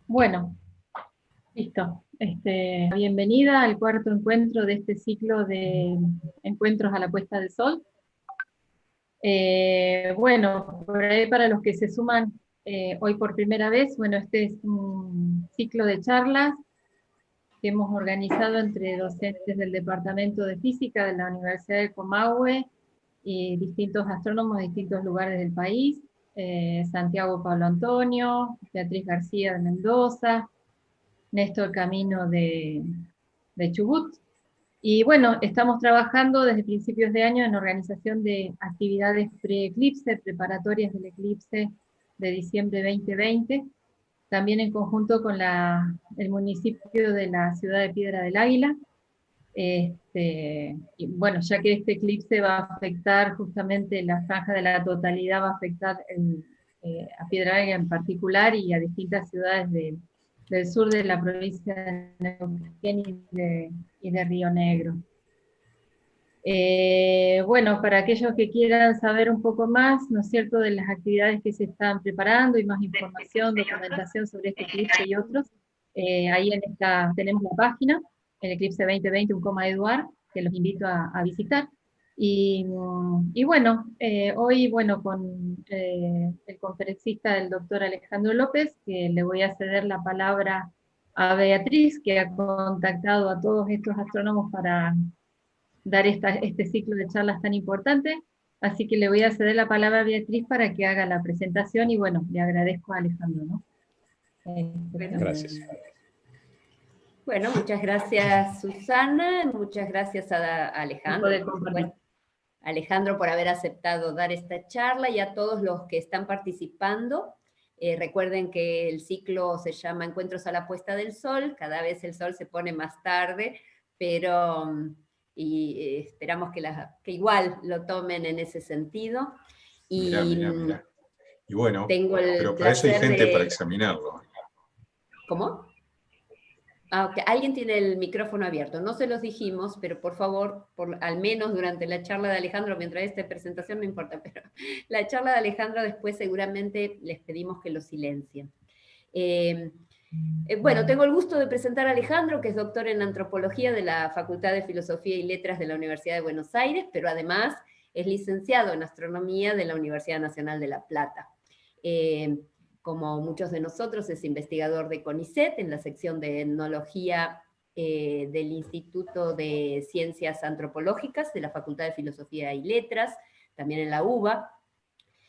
Bueno, listo. Bienvenida al cuarto encuentro de este ciclo de encuentros a la puesta del sol. Bueno, por ahí para los que se suman hoy por primera vez, bueno, este es un ciclo de charlas que hemos organizado entre docentes del Departamento de Física de la Universidad de Comahue y distintos astrónomos de distintos lugares del país, Santiago Pablo Antonio, Beatriz García de Mendoza, Néstor Camino de Chubut. Y bueno, estamos trabajando desde principios de año en organización de actividades pre-eclipse, preparatorias del eclipse de diciembre 2020, también en conjunto con el municipio de la ciudad de Piedra del Águila. Y bueno, ya que este eclipse va a afectar justamente la franja de la totalidad, va a afectar a Piedra del Águila en particular y a distintas ciudades del sur de la provincia de Neuquén y de Río Negro. Bueno, para aquellos que quieran saber un poco más, ¿no es cierto?, de las actividades que se están preparando y más información, documentación sobre este eclipse y otros, ahí tenemos la página, el eclipse 2020, un coma Eduard, que los invito a visitar. Y bueno, hoy, bueno, con el conferencista, el doctor Alejandro López, que le voy a ceder la palabra a Beatriz, que ha contactado a todos estos astrónomos para dar este ciclo de charlas tan importante. Así que le voy a ceder la palabra a Beatriz para que haga la presentación y bueno, le agradezco a Alejandro, ¿no? Gracias. Bueno, muchas gracias Susana, muchas gracias a Alejandro, Alejandro por haber aceptado dar esta charla y a todos los que están participando. Recuerden que el ciclo se llama Encuentros a la Puesta del Sol, cada vez el sol se pone más tarde, pero esperamos que igual lo tomen en ese sentido. Y, mirá. Y bueno, tengo pero para eso hay gente para examinarlo. ¿Cómo? Okay. Alguien tiene el micrófono abierto, no se los dijimos, pero por favor, al menos durante la charla de Alejandro, mientras esta presentación no importa, pero la charla de Alejandro después seguramente les pedimos que lo silencien. Bueno, tengo el gusto de presentar a Alejandro, que es doctor en antropología de la Facultad de Filosofía y Letras de la Universidad de Buenos Aires, pero además es licenciado en astronomía de la Universidad Nacional de La Plata. Como muchos de nosotros, es investigador de CONICET en la sección de etnología del Instituto de Ciencias Antropológicas de la Facultad de Filosofía y Letras, también en la UBA,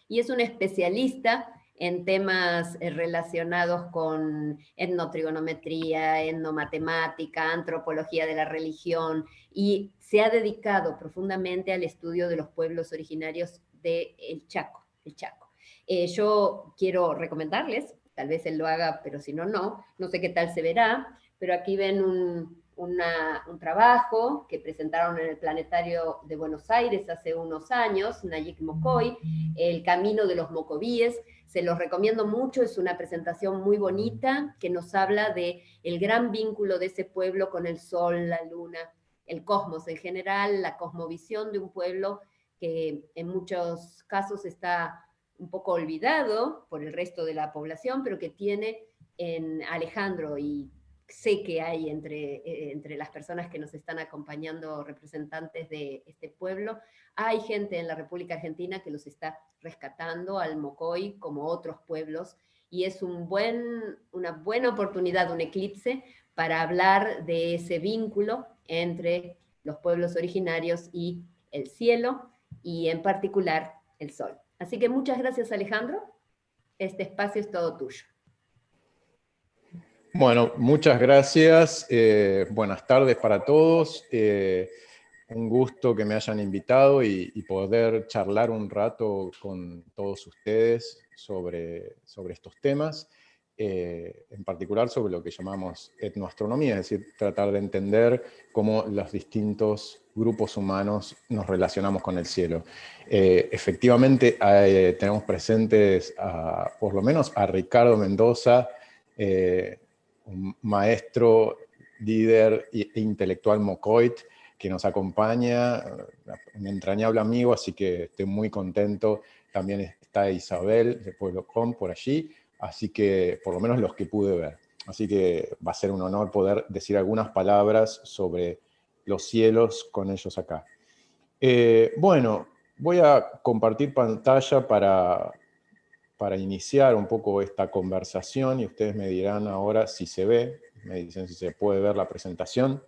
y es un especialista en temas relacionados con etnotrigonometría, etnomatemática, antropología de la religión, y se ha dedicado profundamente al estudio de los pueblos originarios del Chaco. Yo quiero recomendarles, tal vez él lo haga, pero si no, no sé qué tal se verá, pero aquí ven un trabajo que presentaron en el Planetario de Buenos Aires hace unos años, Nayib Mocoy, El Camino de los Mocovíes. Se los recomiendo mucho, es una presentación muy bonita que nos habla de el gran vínculo de ese pueblo con el sol, la luna, el cosmos en general, la cosmovisión de un pueblo que en muchos casos está un poco olvidado por el resto de la población, pero que tiene en Alejandro, y sé que hay entre las personas que nos están acompañando representantes de este pueblo, hay gente en la República Argentina que los está rescatando al Mocoy como otros pueblos, y es una buena oportunidad, un eclipse, para hablar de ese vínculo entre los pueblos originarios y el cielo, y en particular el sol. Así que muchas gracias, Alejandro. Este espacio es todo tuyo. Bueno, muchas gracias. Buenas tardes para todos. Un gusto que me hayan invitado y poder charlar un rato con todos ustedes sobre estos temas, en particular sobre lo que llamamos etnoastronomía, es decir, tratar de entender cómo los distintos grupos humanos nos relacionamos con el cielo. Efectivamente, tenemos presentes por lo menos a Ricardo Mendoza, un maestro, líder e intelectual mocoit, que nos acompaña, un entrañable amigo, así que estoy muy contento. También está Isabel de Pueblo Com por allí, así que por lo menos los que pude ver. Así que va a ser un honor poder decir algunas palabras sobre los cielos con ellos acá. Bueno, voy a compartir pantalla para iniciar un poco esta conversación y ustedes me dirán ahora si se ve, me dicen si se puede ver la presentación.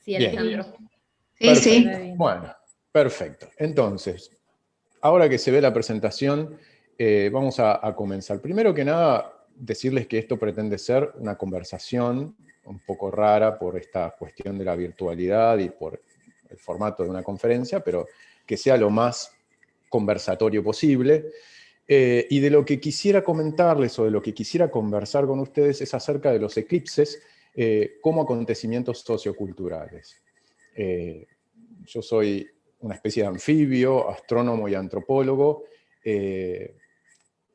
Sí, Alejandro. Sí, Perfecto. sí. Bueno, perfecto. Entonces, ahora que se ve la presentación, vamos a comenzar. Primero que nada, decirles que esto pretende ser una conversación un poco rara por esta cuestión de la virtualidad y por el formato de una conferencia, pero que sea lo más conversatorio posible. Y de lo que quisiera comentarles o de lo que quisiera conversar con ustedes es acerca de los eclipses como acontecimientos socioculturales. Yo soy una especie de anfibio, astrónomo y antropólogo,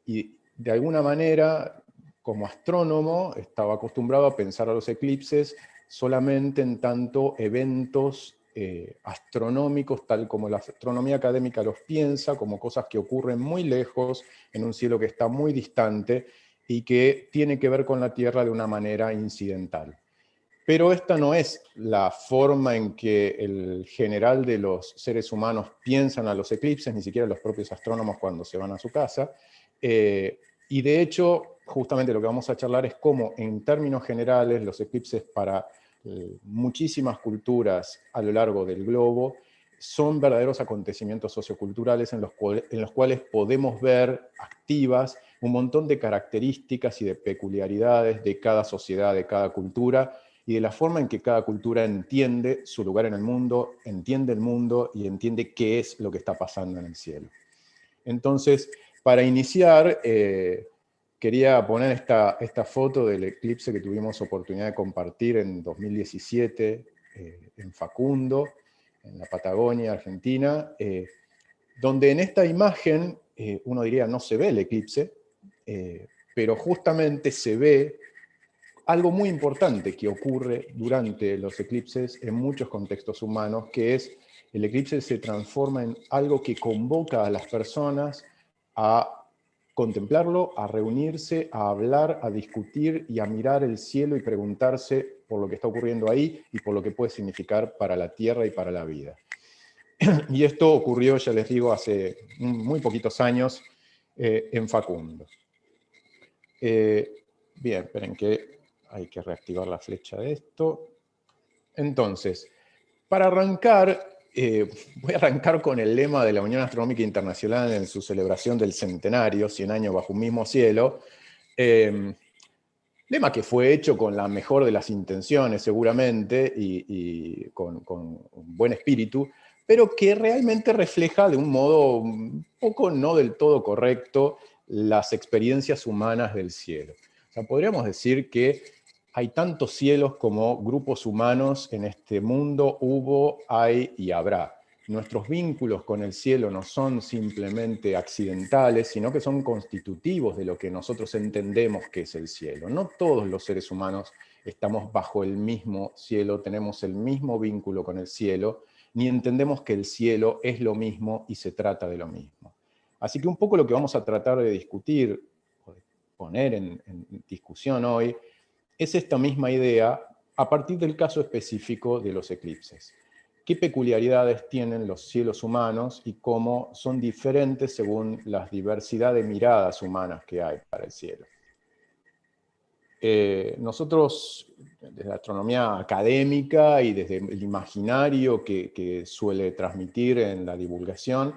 y de alguna manera, como astrónomo, estaba acostumbrado a pensar a los eclipses solamente en tanto eventos astronómicos, tal como la astronomía académica los piensa, como cosas que ocurren muy lejos, en un cielo que está muy distante, y que tiene que ver con la Tierra de una manera incidental. Pero esta no es la forma en que el general de los seres humanos piensan a los eclipses, ni siquiera los propios astrónomos cuando se van a su casa. Y de hecho, justamente lo que vamos a charlar es cómo, en términos generales, los eclipses para muchísimas culturas a lo largo del globo son verdaderos acontecimientos socioculturales en los cuales podemos ver activas un montón de características y de peculiaridades de cada sociedad, de cada cultura, y de la forma en que cada cultura entiende su lugar en el mundo, entiende el mundo y entiende qué es lo que está pasando en el cielo. Entonces, para iniciar, quería poner esta foto del eclipse que tuvimos oportunidad de compartir en 2017 en Facundo, en la Patagonia, Argentina, donde en esta imagen uno diría no se ve el eclipse, pero justamente se ve algo muy importante que ocurre durante los eclipses en muchos contextos humanos, que es el eclipse se transforma en algo que convoca a las personas a contemplarlo, a reunirse, a hablar, a discutir y a mirar el cielo y preguntarse por lo que está ocurriendo ahí y por lo que puede significar para la Tierra y para la vida. Y esto ocurrió, ya les digo, hace muy poquitos años en Facundo. Bien, esperen que hay que reactivar la flecha de esto. Entonces, para arrancar, voy a arrancar con el lema de la Unión Astronómica Internacional en su celebración del centenario, 100 años bajo un mismo cielo. Lema que fue hecho con la mejor de las intenciones, seguramente, y con un buen espíritu, pero que realmente refleja de un modo un poco no del todo correcto las experiencias humanas del cielo. O sea, podríamos decir que hay tantos cielos como grupos humanos en este mundo, hubo, hay y habrá. Nuestros vínculos con el cielo no son simplemente accidentales, sino que son constitutivos de lo que nosotros entendemos que es el cielo. No todos los seres humanos estamos bajo el mismo cielo, tenemos el mismo vínculo con el cielo, ni entendemos que el cielo es lo mismo y se trata de lo mismo. Así que un poco lo que vamos a tratar de discutir, o de poner en discusión hoy, es esta misma idea a partir del caso específico de los eclipses. ¿Qué peculiaridades tienen los cielos humanos y cómo son diferentes según la diversidad de miradas humanas que hay para el cielo? Nosotros, desde la astronomía académica y desde el imaginario que suele transmitir en la divulgación,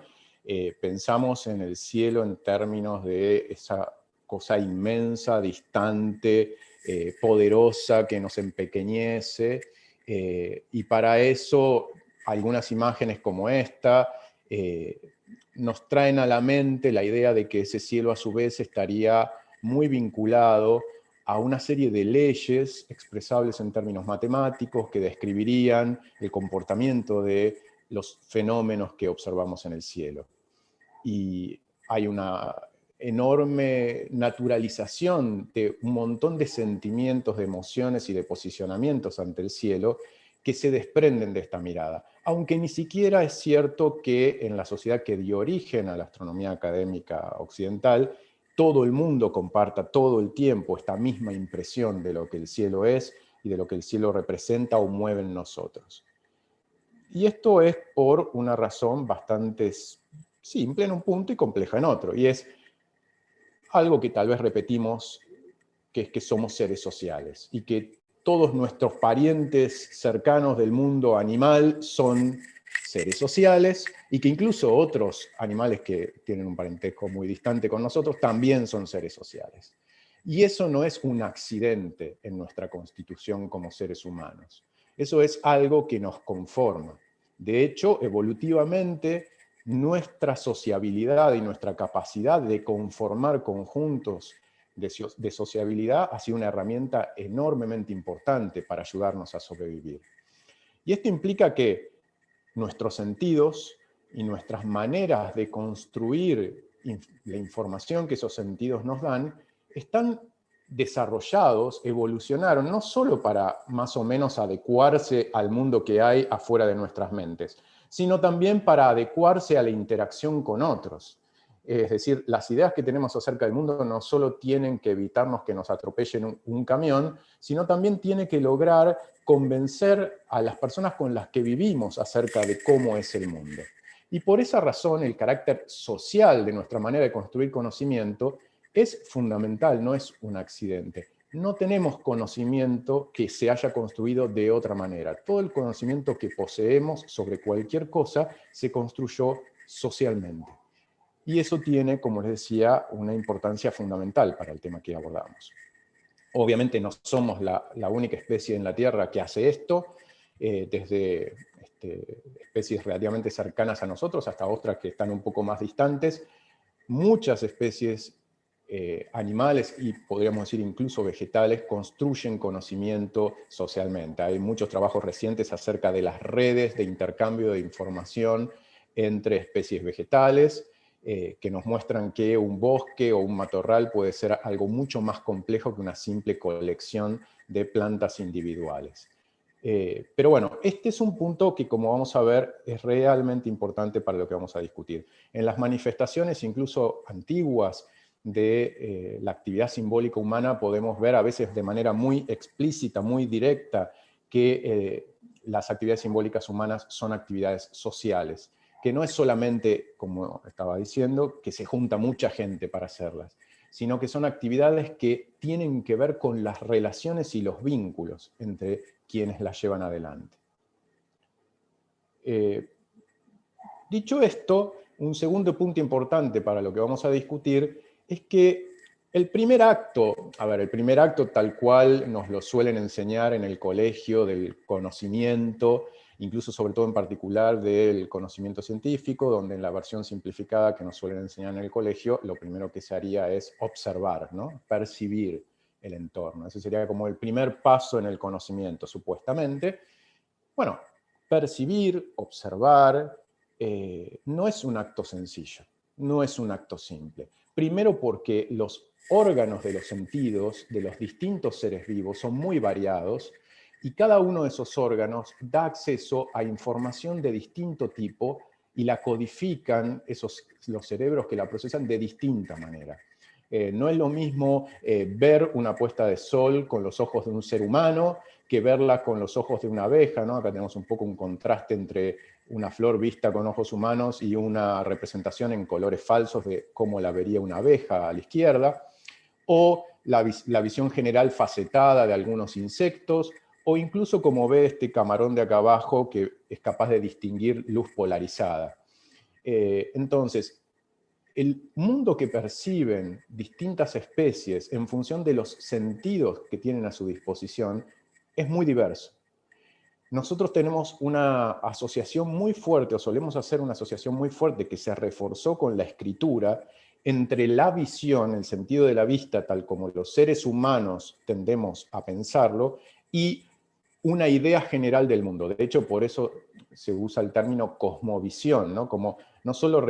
pensamos en el cielo en términos de esa cosa inmensa, distante, poderosa, que nos empequeñece, y para eso algunas imágenes como esta nos traen a la mente la idea de que ese cielo a su vez estaría muy vinculado a una serie de leyes expresables en términos matemáticos que describirían el comportamiento de los fenómenos que observamos en el cielo. Y hay una enorme naturalización de un montón de sentimientos, de emociones y de posicionamientos ante el cielo que se desprenden de esta mirada. Aunque ni siquiera es cierto que en la sociedad que dio origen a la astronomía académica occidental, todo el mundo comparta todo el tiempo esta misma impresión de lo que el cielo es y de lo que el cielo representa o mueve en nosotros. Y esto es por una razón bastante simple en un punto y compleja en otro, y es algo que tal vez repetimos, que es que somos seres sociales, y que todos nuestros parientes cercanos del mundo animal son seres sociales, y que incluso otros animales que tienen un parentesco muy distante con nosotros también son seres sociales. Y eso no es un accidente en nuestra constitución como seres humanos. Eso es algo que nos conforma. De hecho, evolutivamente, nuestra sociabilidad y nuestra capacidad de conformar conjuntos de sociabilidad ha sido una herramienta enormemente importante para ayudarnos a sobrevivir. Y esto implica que nuestros sentidos y nuestras maneras de construir la información que esos sentidos nos dan están desarrollados, evolucionaron, no solo para más o menos adecuarse al mundo que hay afuera de nuestras mentes, sino también para adecuarse a la interacción con otros. Es decir, las ideas que tenemos acerca del mundo no solo tienen que evitarnos que nos atropellen un camión, sino también tiene que lograr convencer a las personas con las que vivimos acerca de cómo es el mundo. Y por esa razón, el carácter social de nuestra manera de construir conocimiento es fundamental, no es un accidente. No tenemos conocimiento que se haya construido de otra manera. Todo el conocimiento que poseemos sobre cualquier cosa se construyó socialmente. Y eso tiene, como les decía, una importancia fundamental para el tema que abordamos. Obviamente no somos la única especie en la Tierra que hace esto, desde especies relativamente cercanas a nosotros hasta otras que están un poco más distantes. Muchas especies animales y podríamos decir incluso vegetales construyen conocimiento socialmente. Hay muchos trabajos recientes acerca de las redes de intercambio de información entre especies vegetales, que nos muestran que un bosque o un matorral puede ser algo mucho más complejo que una simple colección de plantas individuales. Pero bueno, este es un punto que, como vamos a ver, es realmente importante para lo que vamos a discutir. En las manifestaciones, incluso antiguas, de la actividad simbólica humana, podemos ver a veces de manera muy explícita, muy directa, que las actividades simbólicas humanas son actividades sociales, que no es solamente, como estaba diciendo, que se junta mucha gente para hacerlas, sino que son actividades que tienen que ver con las relaciones y los vínculos entre quienes las llevan adelante. Dicho esto, un segundo punto importante para lo que vamos a discutir es que el primer acto tal cual nos lo suelen enseñar en el colegio del conocimiento, incluso sobre todo en particular del conocimiento científico, donde en la versión simplificada que nos suelen enseñar en el colegio, lo primero que se haría es observar, ¿no? Percibir el entorno. Ese sería como el primer paso en el conocimiento, supuestamente. Bueno, percibir, observar, no es un acto sencillo, no es un acto simple. Primero porque los órganos de los sentidos de los distintos seres vivos son muy variados y cada uno de esos órganos da acceso a información de distinto tipo y la codifican los cerebros que la procesan de distinta manera. No es lo mismo ver una puesta de sol con los ojos de un ser humano que verla con los ojos de una abeja, ¿no? Acá tenemos un poco un contraste entre una flor vista con ojos humanos y una representación en colores falsos de cómo la vería una abeja a la izquierda, o la visión general facetada de algunos insectos, o incluso como ve este camarón de acá abajo que es capaz de distinguir luz polarizada. Entonces, el mundo que perciben distintas especies en función de los sentidos que tienen a su disposición es muy diverso. Nosotros tenemos una asociación muy fuerte, o solemos hacer una asociación muy fuerte que se reforzó con la escritura entre la visión, el sentido de la vista, tal como los seres humanos tendemos a pensarlo, y una idea general del mundo. De hecho, por eso se usa el término cosmovisión, ¿no? Como no solo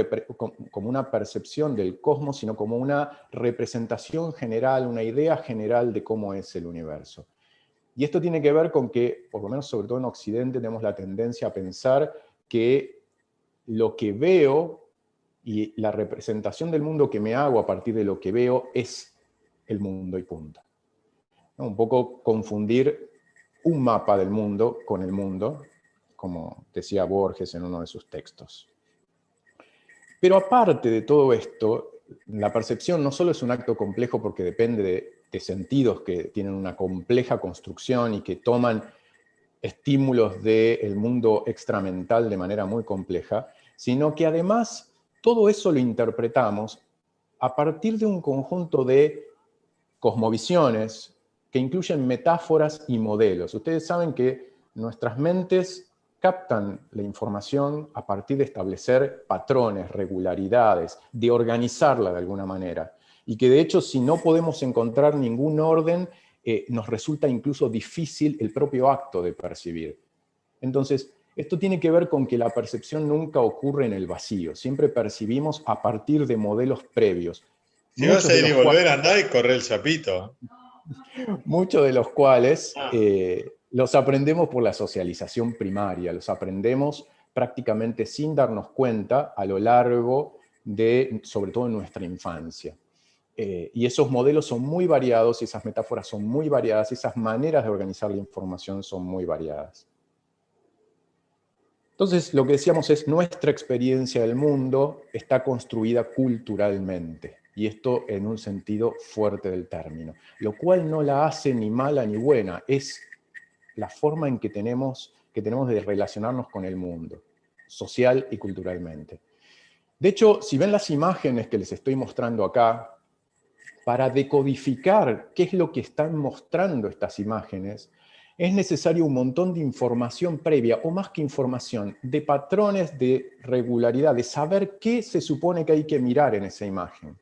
como una percepción del cosmos, sino como una representación general, una idea general de cómo es el universo. Y esto tiene que ver con que, por lo menos sobre todo en Occidente, tenemos la tendencia a pensar que lo que veo y la representación del mundo que me hago a partir de lo que veo es el mundo y punto. ¿No? Un poco confundir un mapa del mundo con el mundo, como decía Borges en uno de sus textos. Pero aparte de todo esto, la percepción no solo es un acto complejo porque depende de sentidos que tienen una compleja construcción y que toman estímulos del mundo extramental de manera muy compleja, sino que además todo eso lo interpretamos a partir de un conjunto de cosmovisiones que incluyen metáforas y modelos. Ustedes saben que nuestras mentes captan la información a partir de establecer patrones, regularidades, de organizarla de alguna manera. Y que de hecho, si no podemos encontrar ningún orden, nos resulta incluso difícil el propio acto de percibir. Entonces, esto tiene que ver con que la percepción nunca ocurre en el vacío. Siempre percibimos a partir de modelos previos. Si vas a ir y volver, andá y corre el sapito. Muchos de los cuales los aprendemos por la socialización primaria, los aprendemos prácticamente sin darnos cuenta a lo largo de, sobre todo en nuestra infancia. Y esos modelos son muy variados, y esas metáforas son muy variadas, y esas maneras de organizar la información son muy variadas. Entonces, lo que decíamos es, nuestra experiencia del mundo está construida culturalmente, y esto en un sentido fuerte del término, lo cual no la hace ni mala ni buena, es la forma en que tenemos de relacionarnos con el mundo, social y culturalmente. De hecho, si ven las imágenes que les estoy mostrando acá, para decodificar qué es lo que están mostrando estas imágenes, es necesario un montón de información previa, o más que información, de patrones de regularidad, de saber qué se supone que hay que mirar en esa imagen,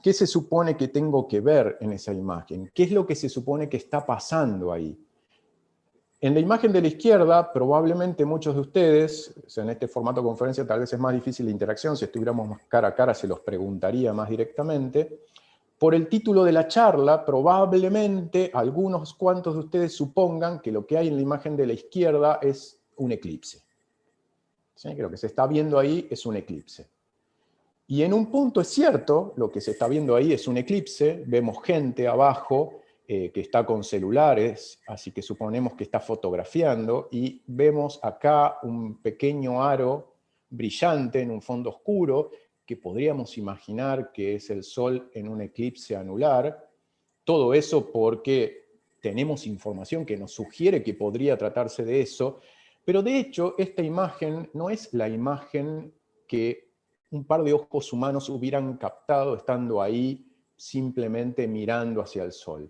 qué se supone que tengo que ver en esa imagen, qué es lo que se supone que está pasando ahí. En la imagen de la izquierda, probablemente muchos de ustedes, o sea, en este formato de conferencia tal vez es más difícil la interacción, si estuviéramos más cara a cara se los preguntaría más directamente. Por el título de la charla, probablemente algunos cuantos de ustedes supongan que lo que hay en la imagen de la izquierda es un eclipse. ¿Sí? Que lo que se está viendo ahí es un eclipse. Y en un punto es cierto, lo que se está viendo ahí es un eclipse, vemos gente abajo que está con celulares, así que suponemos que está fotografiando, y vemos acá un pequeño aro brillante en un fondo oscuro, que podríamos imaginar que es el Sol en un eclipse anular. Todo eso porque tenemos información que nos sugiere que podría tratarse de eso, pero de hecho esta imagen no es la imagen que un par de ojos humanos hubieran captado estando ahí simplemente mirando hacia el Sol.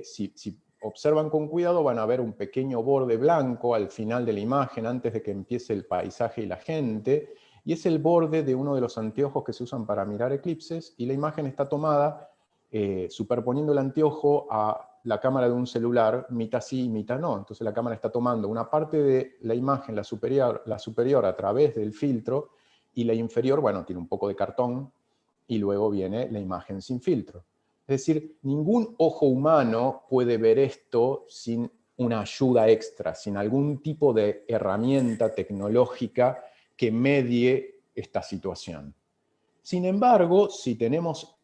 Si observan con cuidado van a ver un pequeño borde blanco al final de la imagen antes de que empiece el paisaje y la gente, y es el borde de uno de los anteojos que se usan para mirar eclipses, y la imagen está tomada superponiendo el anteojo a la cámara de un celular, mitad sí y mitad no. Entonces la cámara está tomando una parte de la imagen, la superior a través del filtro, y la inferior, bueno, tiene un poco de cartón, y luego viene la imagen sin filtro. Es decir, ningún ojo humano puede ver esto sin una ayuda extra, sin algún tipo de herramienta tecnológica que medie esta situación. Sin embargo, si tenemos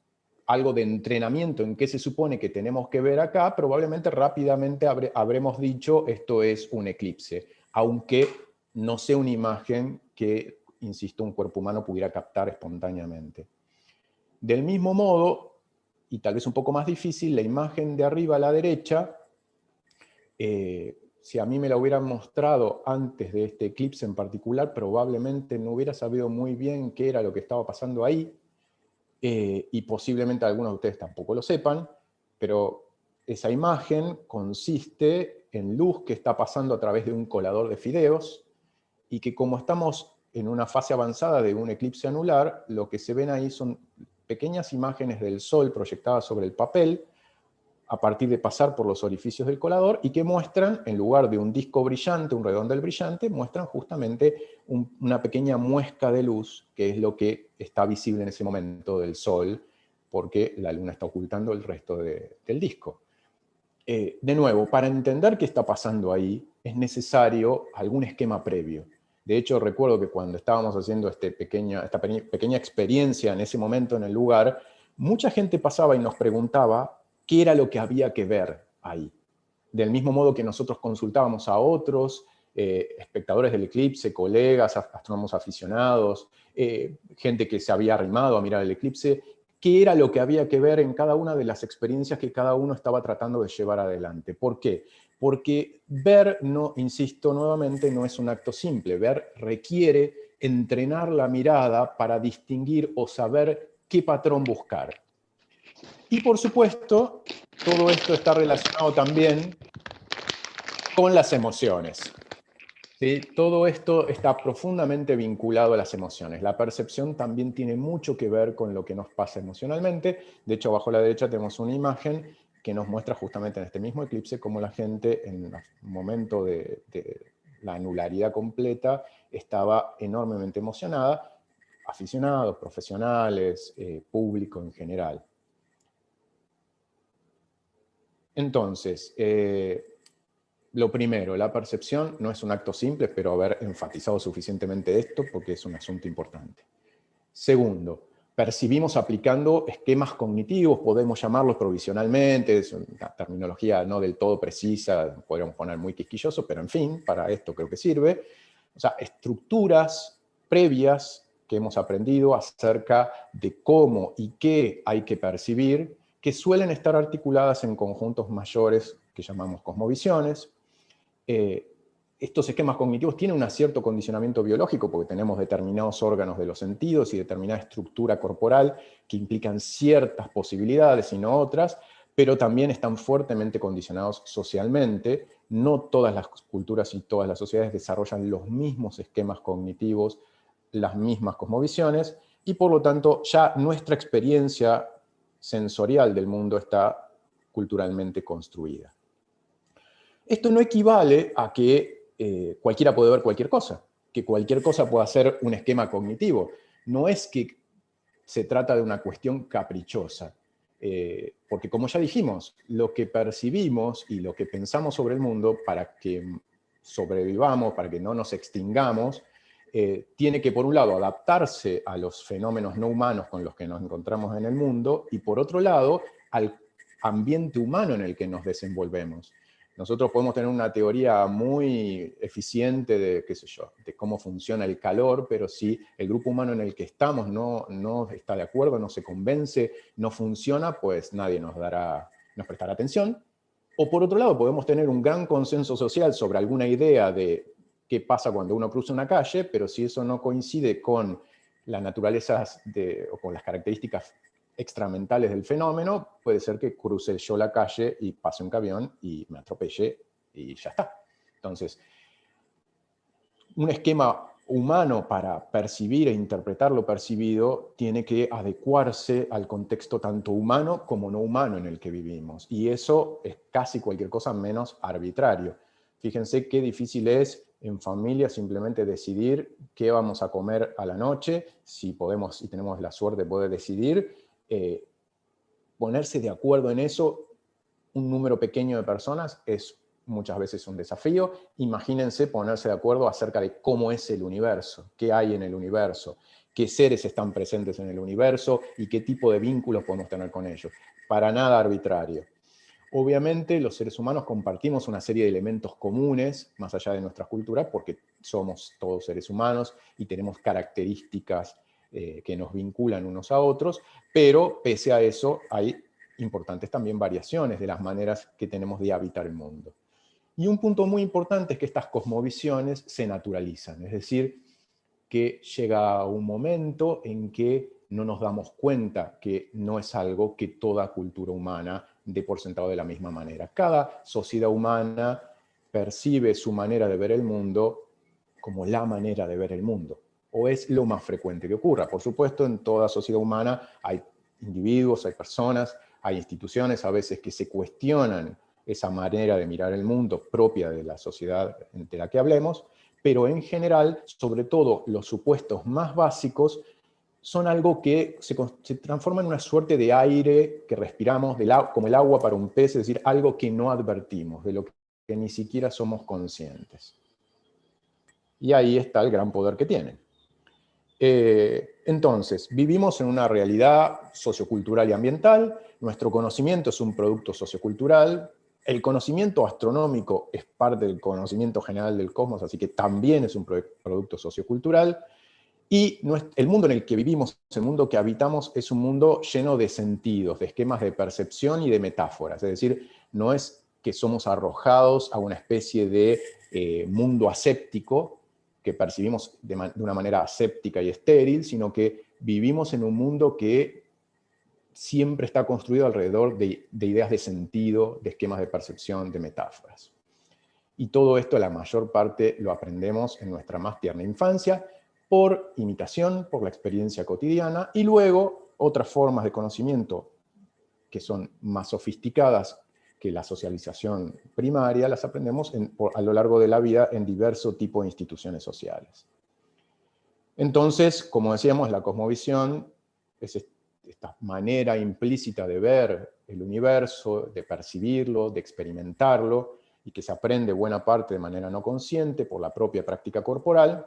algo de entrenamiento en qué se supone que tenemos que ver acá, probablemente rápidamente habremos dicho esto es un eclipse, aunque no sea una imagen que, insisto, un cuerpo humano pudiera captar espontáneamente. Del mismo modo, y tal vez un poco más difícil, la imagen de arriba a la derecha, si a mí me la hubieran mostrado antes de este eclipse en particular, probablemente no hubiera sabido muy bien qué era lo que estaba pasando ahí, y posiblemente algunos de ustedes tampoco lo sepan, pero esa imagen consiste en luz que está pasando a través de un colador de fideos, y que como estamos en una fase avanzada de un eclipse anular, lo que se ven ahí son pequeñas imágenes del Sol proyectadas sobre el papel, a partir de pasar por los orificios del colador, y que muestran, en lugar de un disco brillante, un redondel brillante, muestran justamente una pequeña muesca de luz, que es lo que está visible en ese momento del Sol, porque la Luna está ocultando el resto del disco. De nuevo, para entender qué está pasando ahí, es necesario algún esquema previo. De hecho, recuerdo que cuando estábamos haciendo esta pequeña experiencia en ese momento en el lugar, mucha gente pasaba y nos preguntaba qué era lo que había que ver ahí. Del mismo modo que nosotros consultábamos a otros espectadores del eclipse, colegas, astrónomos aficionados, gente que se había arrimado a mirar el eclipse, qué era lo que había que ver en cada una de las experiencias que cada uno estaba tratando de llevar adelante. ¿Por qué? Porque ver, no, insisto nuevamente, no es un acto simple. Ver requiere entrenar la mirada para distinguir o saber qué patrón buscar. Y por supuesto, todo esto está relacionado también con las emociones. ¿Sí? Todo esto está profundamente vinculado a las emociones. La percepción también tiene mucho que ver con lo que nos pasa emocionalmente. De hecho, abajo a la derecha tenemos una imagen que nos muestra justamente en este mismo eclipse cómo la gente en el momento de la anularidad completa estaba enormemente emocionada, aficionados, profesionales, público en general. Entonces, lo primero, la percepción no es un acto simple, espero haber enfatizado suficientemente esto porque es un asunto importante. Segundo, percibimos aplicando esquemas cognitivos, podemos llamarlos provisionalmente, es una terminología no del todo precisa, podríamos poner muy quisquilloso, pero en fin, para esto creo que sirve. O sea, estructuras previas que hemos aprendido acerca de cómo y qué hay que percibir, que suelen estar articuladas en conjuntos mayores que llamamos cosmovisiones. Estos esquemas cognitivos tienen un cierto condicionamiento biológico porque tenemos determinados órganos de los sentidos y determinada estructura corporal que implican ciertas posibilidades y no otras, pero también están fuertemente condicionados socialmente. No todas las culturas y todas las sociedades desarrollan los mismos esquemas cognitivos, las mismas cosmovisiones, y por lo tanto ya nuestra experiencia sensorial del mundo está culturalmente construida. Esto no equivale a que cualquiera puede ver cualquier cosa, que cualquier cosa pueda ser un esquema cognitivo. No es que se trata de una cuestión caprichosa, porque como ya dijimos, lo que percibimos y lo que pensamos sobre el mundo para que sobrevivamos, para que no nos extingamos, tiene que, por un lado, adaptarse a los fenómenos no humanos con los que nos encontramos en el mundo, y por otro lado, al ambiente humano en el que nos desenvolvemos. Nosotros podemos tener una teoría muy eficiente de, qué sé yo, de cómo funciona el calor, pero si el grupo humano en el que estamos no está de acuerdo, no se convence, no funciona, pues nadie nos prestará atención. O por otro lado, podemos tener un gran consenso social sobre alguna idea de qué pasa cuando uno cruza una calle, pero si eso no coincide con la naturaleza o con las características extramentales del fenómeno, puede ser que cruce yo la calle y pase un camión y me atropelle y ya está. Entonces, un esquema humano para percibir e interpretar lo percibido tiene que adecuarse al contexto tanto humano como no humano en el que vivimos. Y eso es casi cualquier cosa menos arbitrario. Fíjense qué difícil es en familia simplemente decidir qué vamos a comer a la noche, si podemos y tenemos la suerte de poder decidir. Ponerse de acuerdo en eso, un número pequeño de personas, es muchas veces un desafío. Imagínense ponerse de acuerdo acerca de cómo es el universo, qué hay en el universo, qué seres están presentes en el universo y qué tipo de vínculos podemos tener con ellos. Para nada arbitrario. Obviamente los seres humanos compartimos una serie de elementos comunes, más allá de nuestras culturas, porque somos todos seres humanos y tenemos características que nos vinculan unos a otros, pero pese a eso hay importantes también variaciones de las maneras que tenemos de habitar el mundo. Y un punto muy importante es que estas cosmovisiones se naturalizan, es decir, que llega un momento en que no nos damos cuenta que no es algo que toda cultura humana dé por sentado de la misma manera. Cada sociedad humana percibe su manera de ver el mundo como la manera de ver el mundo, o es lo más frecuente que ocurra. Por supuesto, en toda sociedad humana hay individuos, hay personas, hay instituciones a veces que se cuestionan esa manera de mirar el mundo propia de la sociedad de la que hablemos, pero en general, sobre todo los supuestos más básicos, son algo que se transforma en una suerte de aire que respiramos, como el agua para un pez, es decir, algo que no advertimos, de lo que ni siquiera somos conscientes. Y ahí está el gran poder que tienen. Entonces, vivimos en una realidad sociocultural y ambiental, nuestro conocimiento es un producto sociocultural, el conocimiento astronómico es parte del conocimiento general del cosmos, así que también es un producto sociocultural, y el mundo en el que vivimos, el mundo que habitamos, es un mundo lleno de sentidos, de esquemas de percepción y de metáforas, es decir, no es que somos arrojados a una especie de mundo aséptico, que percibimos de una manera aséptica y estéril, sino que vivimos en un mundo que siempre está construido alrededor de ideas de sentido, de esquemas de percepción, de metáforas. Y todo esto, la mayor parte, lo aprendemos en nuestra más tierna infancia, por imitación, por la experiencia cotidiana, y luego otras formas de conocimiento que son más sofisticadas que la socialización primaria, las aprendemos a lo largo de la vida en diversos tipos de instituciones sociales. Entonces, como decíamos, la cosmovisión es esta manera implícita de ver el universo, de percibirlo, de experimentarlo, y que se aprende buena parte de manera no consciente por la propia práctica corporal,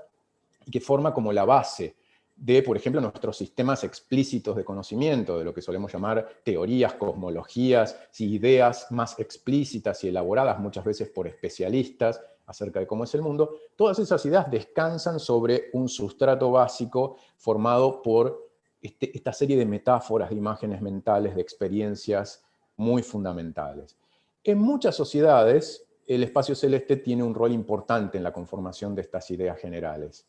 y que forma como la base de, por ejemplo, nuestros sistemas explícitos de conocimiento, de lo que solemos llamar teorías, cosmologías, ideas más explícitas y elaboradas muchas veces por especialistas acerca de cómo es el mundo. Todas esas ideas descansan sobre un sustrato básico formado por esta serie de metáforas, de imágenes mentales, de experiencias muy fundamentales. En muchas sociedades, el espacio celeste tiene un rol importante en la conformación de estas ideas generales.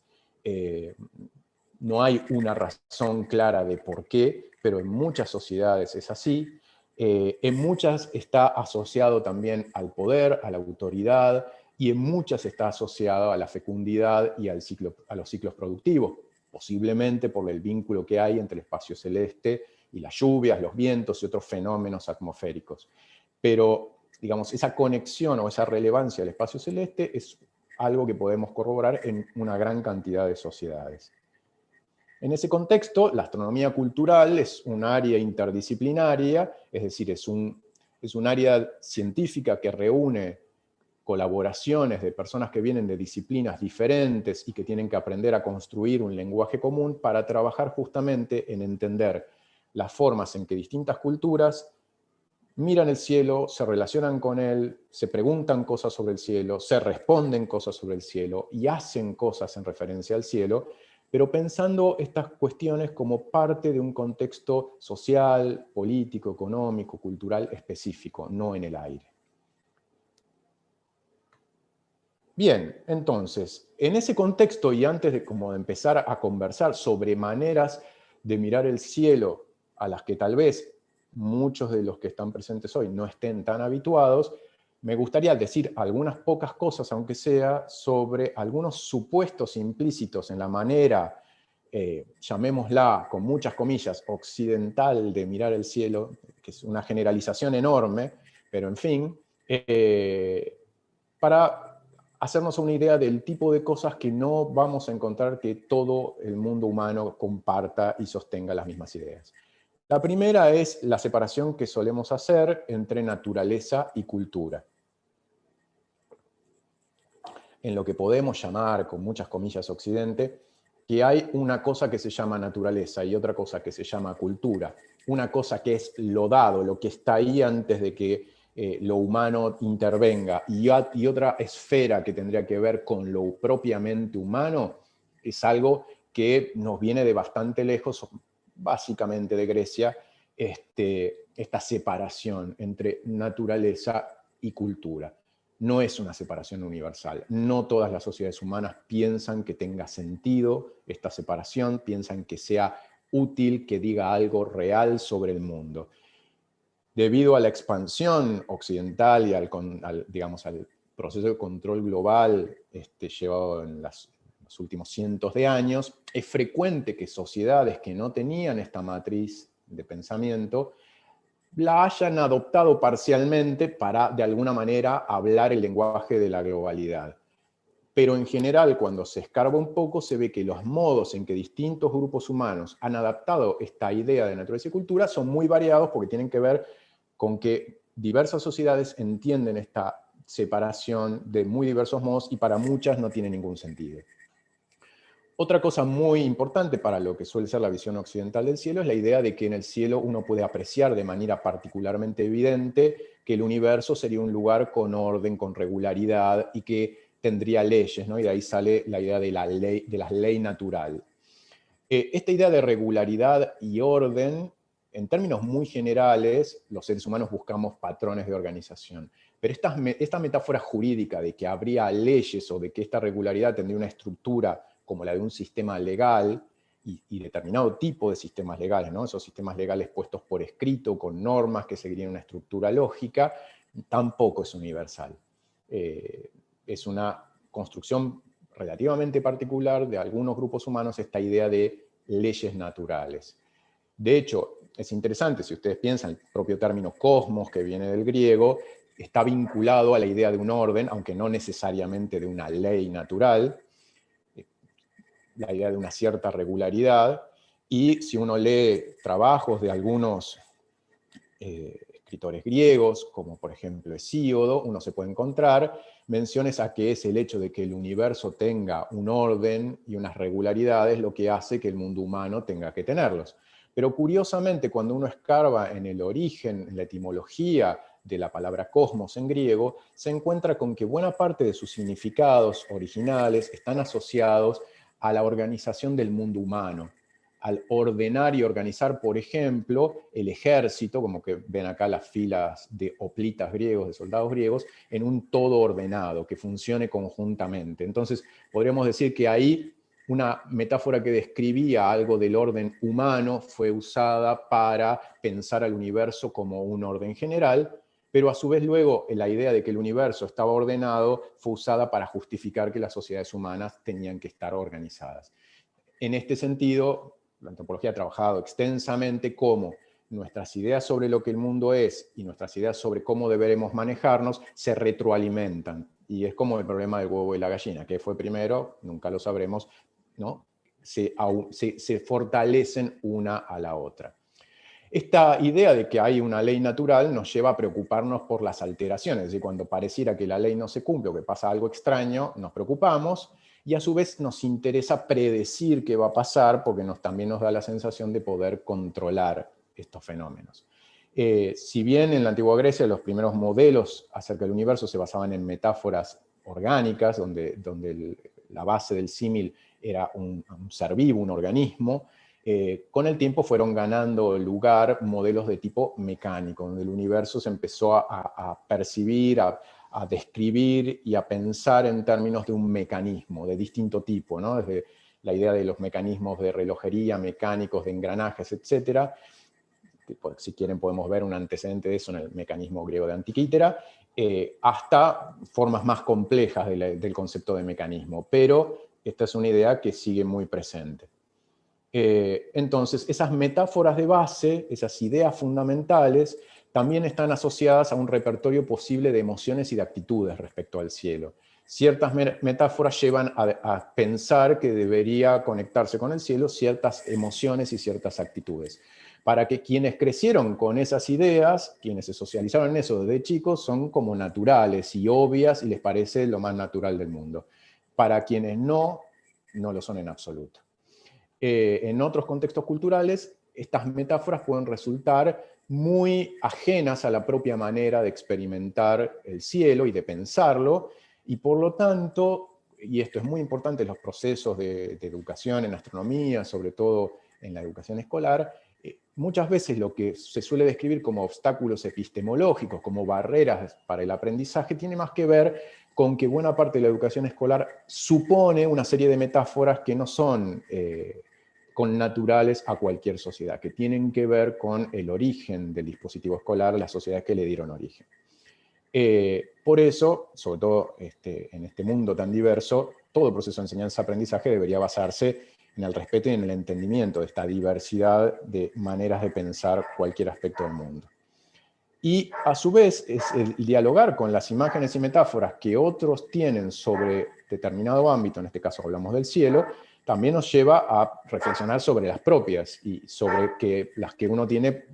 No hay una razón clara de por qué, pero en muchas sociedades es así. En muchas está asociado también al poder, a la autoridad, y en muchas está asociado a la fecundidad y a los ciclos productivos, posiblemente por el vínculo que hay entre el espacio celeste y las lluvias, los vientos y otros fenómenos atmosféricos. Pero, digamos, esa conexión o esa relevancia del espacio celeste es algo que podemos corroborar en una gran cantidad de sociedades. En ese contexto, la astronomía cultural es un área interdisciplinaria, es decir, es un área científica que reúne colaboraciones de personas que vienen de disciplinas diferentes y que tienen que aprender a construir un lenguaje común para trabajar justamente en entender las formas en que distintas culturas miran el cielo, se relacionan con él, se preguntan cosas sobre el cielo, se responden cosas sobre el cielo y hacen cosas en referencia al cielo, pero pensando estas cuestiones como parte de un contexto social, político, económico, cultural específico, no en el aire. Bien, entonces, en ese contexto y antes de empezar a conversar sobre maneras de mirar el cielo a las que tal vez muchos de los que están presentes hoy no estén tan habituados, me gustaría decir algunas pocas cosas, aunque sea, sobre algunos supuestos implícitos en la manera, llamémosla con muchas comillas, occidental de mirar el cielo, que es una generalización enorme, pero en fin, para hacernos una idea del tipo de cosas que no vamos a encontrar que todo el mundo humano comparta y sostenga las mismas ideas. La primera es la separación que solemos hacer entre naturaleza y cultura. En lo que podemos llamar, con muchas comillas, Occidente, que hay una cosa que se llama naturaleza y otra cosa que se llama cultura. Una cosa que es lo dado, lo que está ahí antes de que lo humano intervenga, y otra esfera que tendría que ver con lo propiamente humano, es algo que nos viene de bastante lejos, básicamente de Grecia, esta separación entre naturaleza y cultura. No es una separación universal. No todas las sociedades humanas piensan que tenga sentido esta separación, piensan que sea útil, que diga algo real sobre el mundo. Debido a la expansión occidental y al proceso de control global llevado en los últimos cientos de años, es frecuente que sociedades que no tenían esta matriz de pensamiento la hayan adoptado parcialmente para, de alguna manera, hablar el lenguaje de la globalidad. Pero en general, cuando se escarba un poco, se ve que los modos en que distintos grupos humanos han adaptado esta idea de naturaleza y cultura son muy variados porque tienen que ver con que diversas sociedades entienden esta separación de muy diversos modos y para muchas no tiene ningún sentido. Otra cosa muy importante para lo que suele ser la visión occidental del cielo es la idea de que en el cielo uno puede apreciar de manera particularmente evidente que el universo sería un lugar con orden, con regularidad y que tendría leyes, ¿no? Y de ahí sale la idea de la ley natural. Esta idea de regularidad y orden, en términos muy generales, los seres humanos buscamos patrones de organización. Pero esta metáfora jurídica de que habría leyes o de que esta regularidad tendría una estructura como la de un sistema legal y determinado tipo de sistemas legales, ¿no? Esos sistemas legales puestos por escrito, con normas que seguirían una estructura lógica, tampoco es universal. Es una construcción relativamente particular de algunos grupos humanos esta idea de leyes naturales. De hecho, es interesante, si ustedes piensan, el propio término cosmos, que viene del griego, está vinculado a la idea de un orden, aunque no necesariamente de una ley natural, la idea de una cierta regularidad, y si uno lee trabajos de algunos escritores griegos, como por ejemplo Hesíodo, uno se puede encontrar menciones a que es el hecho de que el universo tenga un orden y unas regularidades lo que hace que el mundo humano tenga que tenerlos. Pero curiosamente, cuando uno escarba en el origen, en la etimología de la palabra cosmos en griego, se encuentra con que buena parte de sus significados originales están asociados a la organización del mundo humano, al ordenar y organizar, por ejemplo, el ejército, como que ven acá las filas de hoplitas griegos, de soldados griegos, en un todo ordenado, que funcione conjuntamente. Entonces, podríamos decir que ahí una metáfora que describía algo del orden humano fue usada para pensar al universo como un orden general, pero a su vez luego la idea de que el universo estaba ordenado fue usada para justificar que las sociedades humanas tenían que estar organizadas. En este sentido, la antropología ha trabajado extensamente cómo nuestras ideas sobre lo que el mundo es y nuestras ideas sobre cómo deberemos manejarnos se retroalimentan. Y es como el problema del huevo y la gallina, que fue primero, nunca lo sabremos, ¿no? Se fortalecen una a la otra. Esta idea de que hay una ley natural nos lleva a preocuparnos por las alteraciones, es decir, cuando pareciera que la ley no se cumple o que pasa algo extraño, nos preocupamos, y a su vez nos interesa predecir qué va a pasar porque también nos da la sensación de poder controlar estos fenómenos. Si bien en la antigua Grecia los primeros modelos acerca del universo se basaban en metáforas orgánicas, donde la base del símil era un ser vivo, un organismo, con el tiempo fueron ganando lugar modelos de tipo mecánico, donde el universo se empezó a percibir, a describir y a pensar en términos de un mecanismo de distinto tipo, ¿no? Desde la idea de los mecanismos de relojería, mecánicos, de engranajes, etc. Si quieren podemos ver un antecedente de eso en el mecanismo griego de Antiquítera, hasta formas más complejas del concepto de mecanismo, pero esta es una idea que sigue muy presente. Entonces, esas metáforas de base, esas ideas fundamentales, también están asociadas a un repertorio posible de emociones y de actitudes respecto al cielo. Ciertas metáforas llevan a pensar que debería conectarse con el cielo ciertas emociones y ciertas actitudes. Para que quienes crecieron con esas ideas, quienes se socializaron en eso desde chicos, son como naturales y obvias y les parece lo más natural del mundo. Para quienes no lo son en absoluto. En otros contextos culturales, estas metáforas pueden resultar muy ajenas a la propia manera de experimentar el cielo y de pensarlo, y por lo tanto, y esto es muy importante en los procesos de educación en astronomía, sobre todo en la educación escolar, muchas veces lo que se suele describir como obstáculos epistemológicos, como barreras para el aprendizaje, tiene más que ver con que buena parte de la educación escolar supone una serie de metáforas que no son connaturales a cualquier sociedad, que tienen que ver con el origen del dispositivo escolar, las sociedades que le dieron origen. Por eso, sobre todo en este mundo tan diverso, todo el proceso de enseñanza-aprendizaje debería basarse en el respeto y en el entendimiento de esta diversidad de maneras de pensar cualquier aspecto del mundo. Y a su vez, es el dialogar con las imágenes y metáforas que otros tienen sobre determinado ámbito, en este caso hablamos del cielo, también nos lleva a reflexionar sobre las propias y sobre que las que uno tiene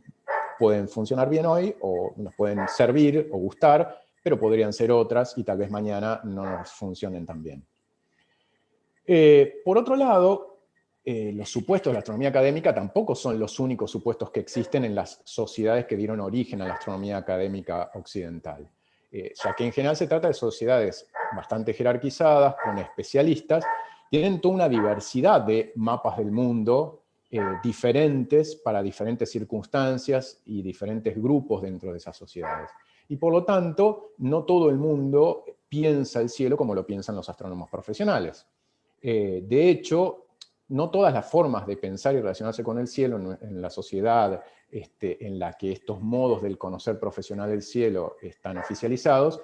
pueden funcionar bien hoy o nos pueden servir o gustar, pero podrían ser otras y tal vez mañana no nos funcionen tan bien. Por otro lado, los supuestos de la astronomía académica tampoco son los únicos supuestos que existen en las sociedades que dieron origen a la astronomía académica occidental. Ya que en general se trata de sociedades bastante jerarquizadas, con especialistas, tienen toda una diversidad de mapas del mundo diferentes para diferentes circunstancias y diferentes grupos dentro de esas sociedades. Y por lo tanto, no todo el mundo piensa el cielo como lo piensan los astrónomos profesionales. De hecho, no todas las formas de pensar y relacionarse con el cielo en la sociedad en la que estos modos del conocer profesional del cielo están oficializados,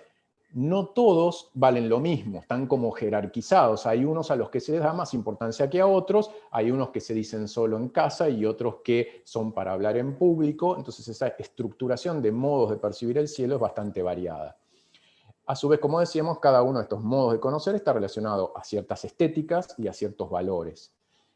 no todos valen lo mismo, están como jerarquizados. Hay unos a los que se les da más importancia que a otros, hay unos que se dicen solo en casa y otros que son para hablar en público, entonces esa estructuración de modos de percibir el cielo es bastante variada. A su vez, como decíamos, cada uno de estos modos de conocer está relacionado a ciertas estéticas y a ciertos valores.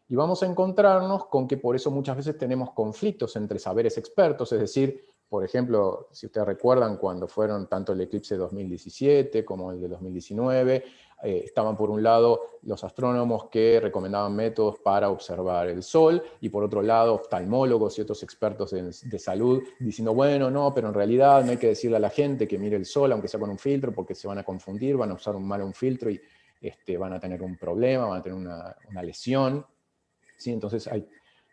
Y vamos a encontrarnos con que por eso muchas veces tenemos conflictos entre saberes expertos, es decir, por ejemplo, si ustedes recuerdan cuando fueron tanto el eclipse de 2017 como el de 2019, estaban por un lado los astrónomos que recomendaban métodos para observar el sol, y por otro lado oftalmólogos y otros expertos de salud diciendo, bueno, no, pero en realidad no hay que decirle a la gente que mire el sol, aunque sea con un filtro, porque se van a confundir, van a usar mal un filtro y van a tener un problema, van a tener una lesión. ¿Sí? Entonces hay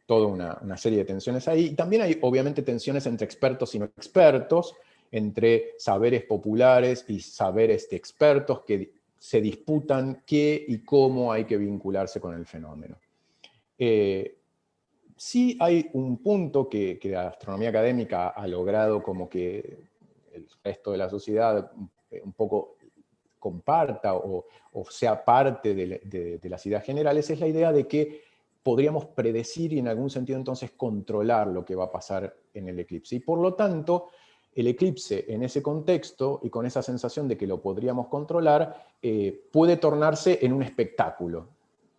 toda una serie de tensiones ahí. Y también hay obviamente tensiones entre expertos y no expertos, entre saberes populares y saberes de expertos que se disputan qué y cómo hay que vincularse con el fenómeno. Sí hay un punto que la astronomía académica ha logrado como que el resto de la sociedad un poco comparta o sea parte de las ideas generales, es la idea de que podríamos predecir y en algún sentido entonces controlar lo que va a pasar en el eclipse. Y por lo tanto, el eclipse en ese contexto y con esa sensación de que lo podríamos controlar, puede tornarse en un espectáculo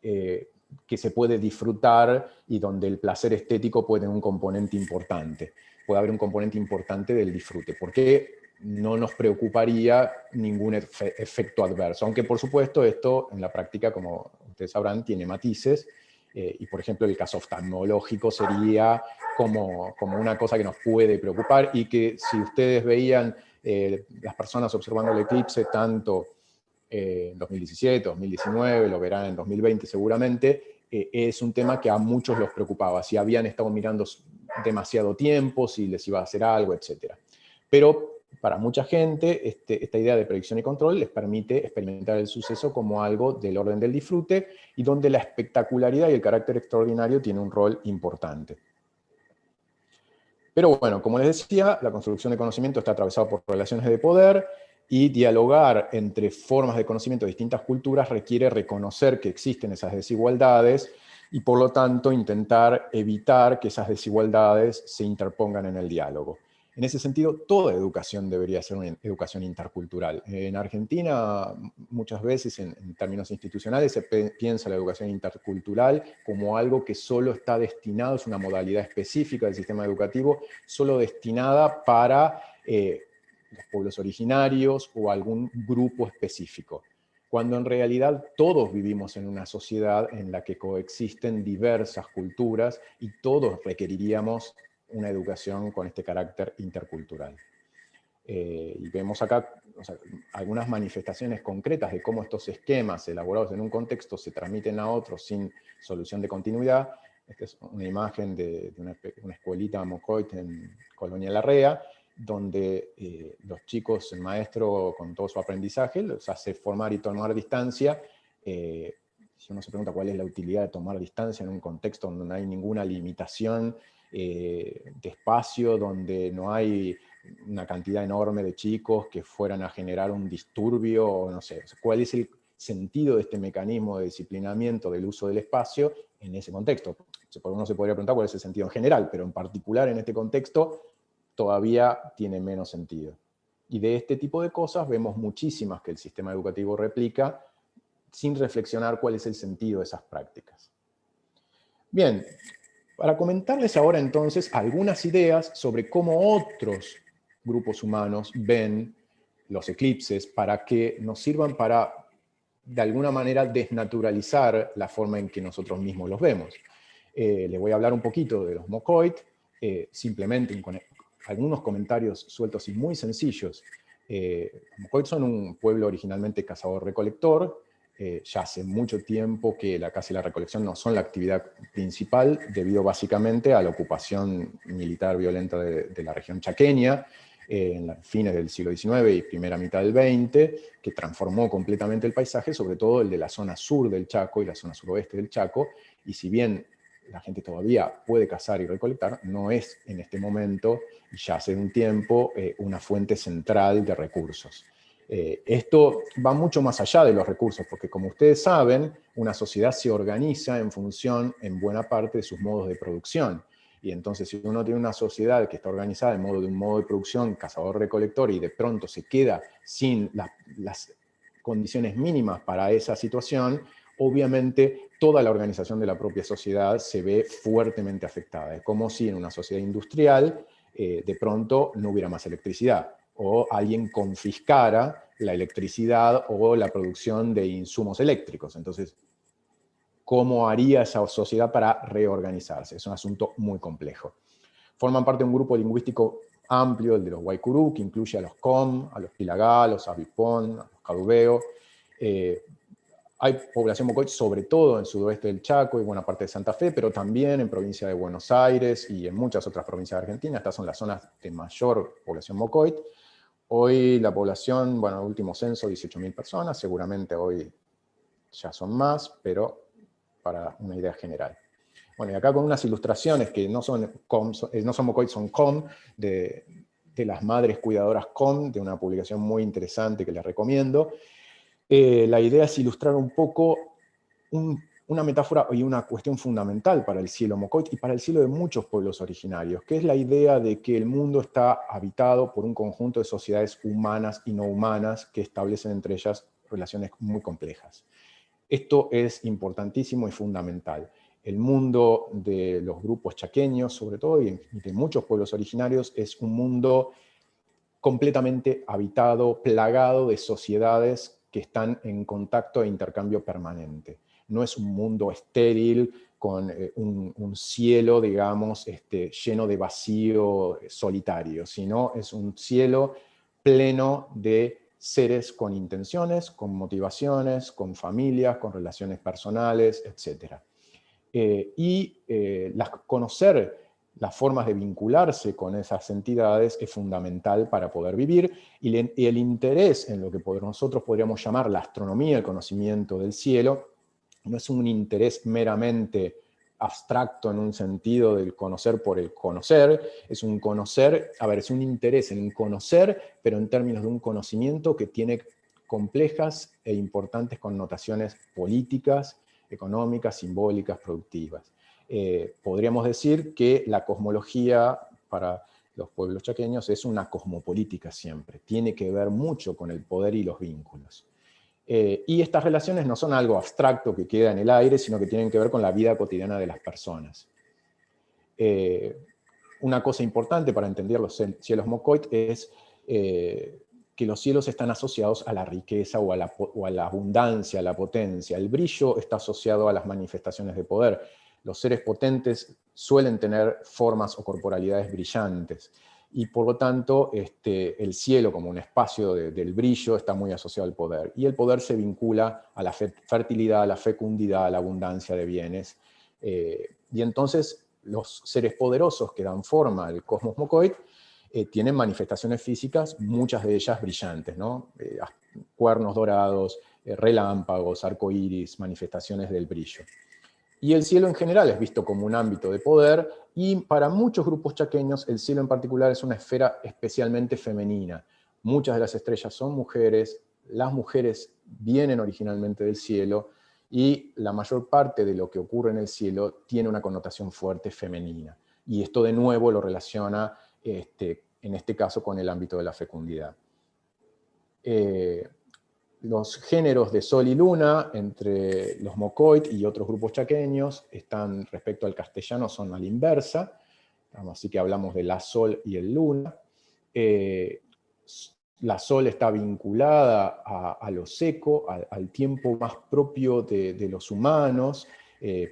que se puede disfrutar y donde el placer estético puede tener un componente importante. Puede haber un componente importante del disfrute, porque no nos preocuparía ningún efecto adverso. Aunque por supuesto esto en la práctica, como ustedes sabrán, tiene matices. Y por ejemplo el caso oftalmológico sería como una cosa que nos puede preocupar y que si ustedes veían las personas observando el eclipse tanto en 2017, 2019, lo verán en 2020 seguramente, es un tema que a muchos los preocupaba, si habían estado mirando demasiado tiempo, si les iba a hacer algo, etc. Pero para mucha gente, esta idea de predicción y control les permite experimentar el suceso como algo del orden del disfrute y donde la espectacularidad y el carácter extraordinario tiene un rol importante. Pero bueno, como les decía, la construcción de conocimiento está atravesada por relaciones de poder y dialogar entre formas de conocimiento de distintas culturas requiere reconocer que existen esas desigualdades y por lo tanto intentar evitar que esas desigualdades se interpongan en el diálogo. En ese sentido, toda educación debería ser una educación intercultural. En Argentina, muchas veces, en términos institucionales, se piensa la educación intercultural como algo que solo está destinado, es una modalidad específica del sistema educativo, solo destinada para los pueblos originarios o algún grupo específico, cuando en realidad todos vivimos en una sociedad en la que coexisten diversas culturas y todos requeriríamos una educación con este carácter intercultural. Y vemos acá algunas manifestaciones concretas de cómo estos esquemas elaborados en un contexto se transmiten a otros sin solución de continuidad. Esta es una imagen de una escuelita Mocoit en Colonia Larrea, donde los chicos, el maestro con todo su aprendizaje, los hace formar y tomar distancia. Si uno se pregunta cuál es la utilidad de tomar distancia en un contexto donde no hay ninguna limitación de espacio, donde no hay una cantidad enorme de chicos que fueran a generar un disturbio, o no sé, cuál es el sentido de este mecanismo de disciplinamiento del uso del espacio en ese contexto. Uno se podría preguntar cuál es el sentido en general, pero en particular en este contexto todavía tiene menos sentido. Y de este tipo de cosas vemos muchísimas que el sistema educativo replica sin reflexionar cuál es el sentido de esas prácticas. Bien, para comentarles ahora entonces algunas ideas sobre cómo otros grupos humanos ven los eclipses para que nos sirvan para de alguna manera desnaturalizar la forma en que nosotros mismos los vemos. Les voy a hablar un poquito de los Mocoit, simplemente con algunos comentarios sueltos y muy sencillos. Los Mocoit son un pueblo originalmente cazador-recolector. Ya hace mucho tiempo que la caza y la recolección no son la actividad principal, debido básicamente a la ocupación militar violenta de la región chaqueña, en los fines del siglo XIX y primera mitad del XX, que transformó completamente el paisaje, sobre todo el de la zona sur del Chaco y la zona suroeste del Chaco, y si bien la gente todavía puede cazar y recolectar, no es en este momento, y ya hace un tiempo, una fuente central de recursos. Esto va mucho más allá de los recursos, porque como ustedes saben, una sociedad se organiza en función, en buena parte, de sus modos de producción. Y entonces, si uno tiene una sociedad que está organizada en modo de un modo de producción cazador-recolector y de pronto se queda sin las condiciones mínimas para esa situación, obviamente toda la organización de la propia sociedad se ve fuertemente afectada. Es como si en una sociedad industrial de pronto no hubiera más electricidad, o alguien confiscara la electricidad o la producción de insumos eléctricos. Entonces, ¿cómo haría esa sociedad para reorganizarse? Es un asunto muy complejo. Forman parte de un grupo lingüístico amplio, el de los Guaycurú, que incluye a los Com, a los Pilagá, a los Avipón, a los Cadubeo. Hay población Mocoit sobre todo en el sudoeste del Chaco y buena parte de Santa Fe, pero también en provincia de Buenos Aires y en muchas otras provincias de Argentina. Estas son las zonas de mayor población Mocoit. Hoy la población, bueno, el último censo, 18.000 personas, seguramente hoy ya son más, pero para una idea general. Bueno, y acá con unas ilustraciones que no son Mocoit, son Com, de las madres cuidadoras Com, de una publicación muy interesante que les recomiendo. La idea es ilustrar un poco una metáfora y una cuestión fundamental para el cielo Mocoit y para el cielo de muchos pueblos originarios, que es la idea de que el mundo está habitado por un conjunto de sociedades humanas y no humanas que establecen entre ellas relaciones muy complejas. Esto es importantísimo y fundamental. El mundo de los grupos chaqueños, sobre todo, y de muchos pueblos originarios, es un mundo completamente habitado, plagado de sociedades que están en contacto e intercambio permanente. No es un mundo estéril con un cielo, digamos, lleno de vacío solitario, sino es un cielo pleno de seres con intenciones, con motivaciones, con familias, con relaciones personales, etc. Conocer las formas de vincularse con esas entidades es fundamental para poder vivir, y el interés en lo que nosotros podríamos llamar la astronomía, el conocimiento del cielo, no es un interés meramente abstracto en un sentido del conocer por el conocer, es un interés en conocer, pero en términos de un conocimiento que tiene complejas e importantes connotaciones políticas, económicas, simbólicas, productivas. Podríamos decir que la cosmología para los pueblos chaqueños es una cosmopolítica siempre, tiene que ver mucho con el poder y los vínculos. Y estas relaciones no son algo abstracto que queda en el aire, sino que tienen que ver con la vida cotidiana de las personas. Una cosa importante para entender los cielos Mocoit es que los cielos están asociados a la riqueza o a la abundancia, a la potencia. El brillo está asociado a las manifestaciones de poder. Los seres potentes suelen tener formas o corporalidades brillantes, y por lo tanto el cielo como un espacio del brillo está muy asociado al poder, y el poder se vincula a la fertilidad, a la fecundidad, a la abundancia de bienes, y entonces los seres poderosos que dan forma al cosmos Mocoit tienen manifestaciones físicas, muchas de ellas brillantes, ¿no? Cuernos dorados, relámpagos, arcoíris, manifestaciones del brillo. Y el cielo en general es visto como un ámbito de poder, y para muchos grupos chaqueños el cielo en particular es una esfera especialmente femenina. Muchas de las estrellas son mujeres, las mujeres vienen originalmente del cielo, y la mayor parte de lo que ocurre en el cielo tiene una connotación fuerte femenina. Y esto de nuevo lo relaciona en este caso con el ámbito de la fecundidad. Los géneros de Sol y Luna entre los Mocoit y otros grupos chaqueños están, respecto al castellano, son a la inversa, así que hablamos de la Sol y el Luna. la Sol está vinculada a lo seco, al tiempo más propio de los humanos,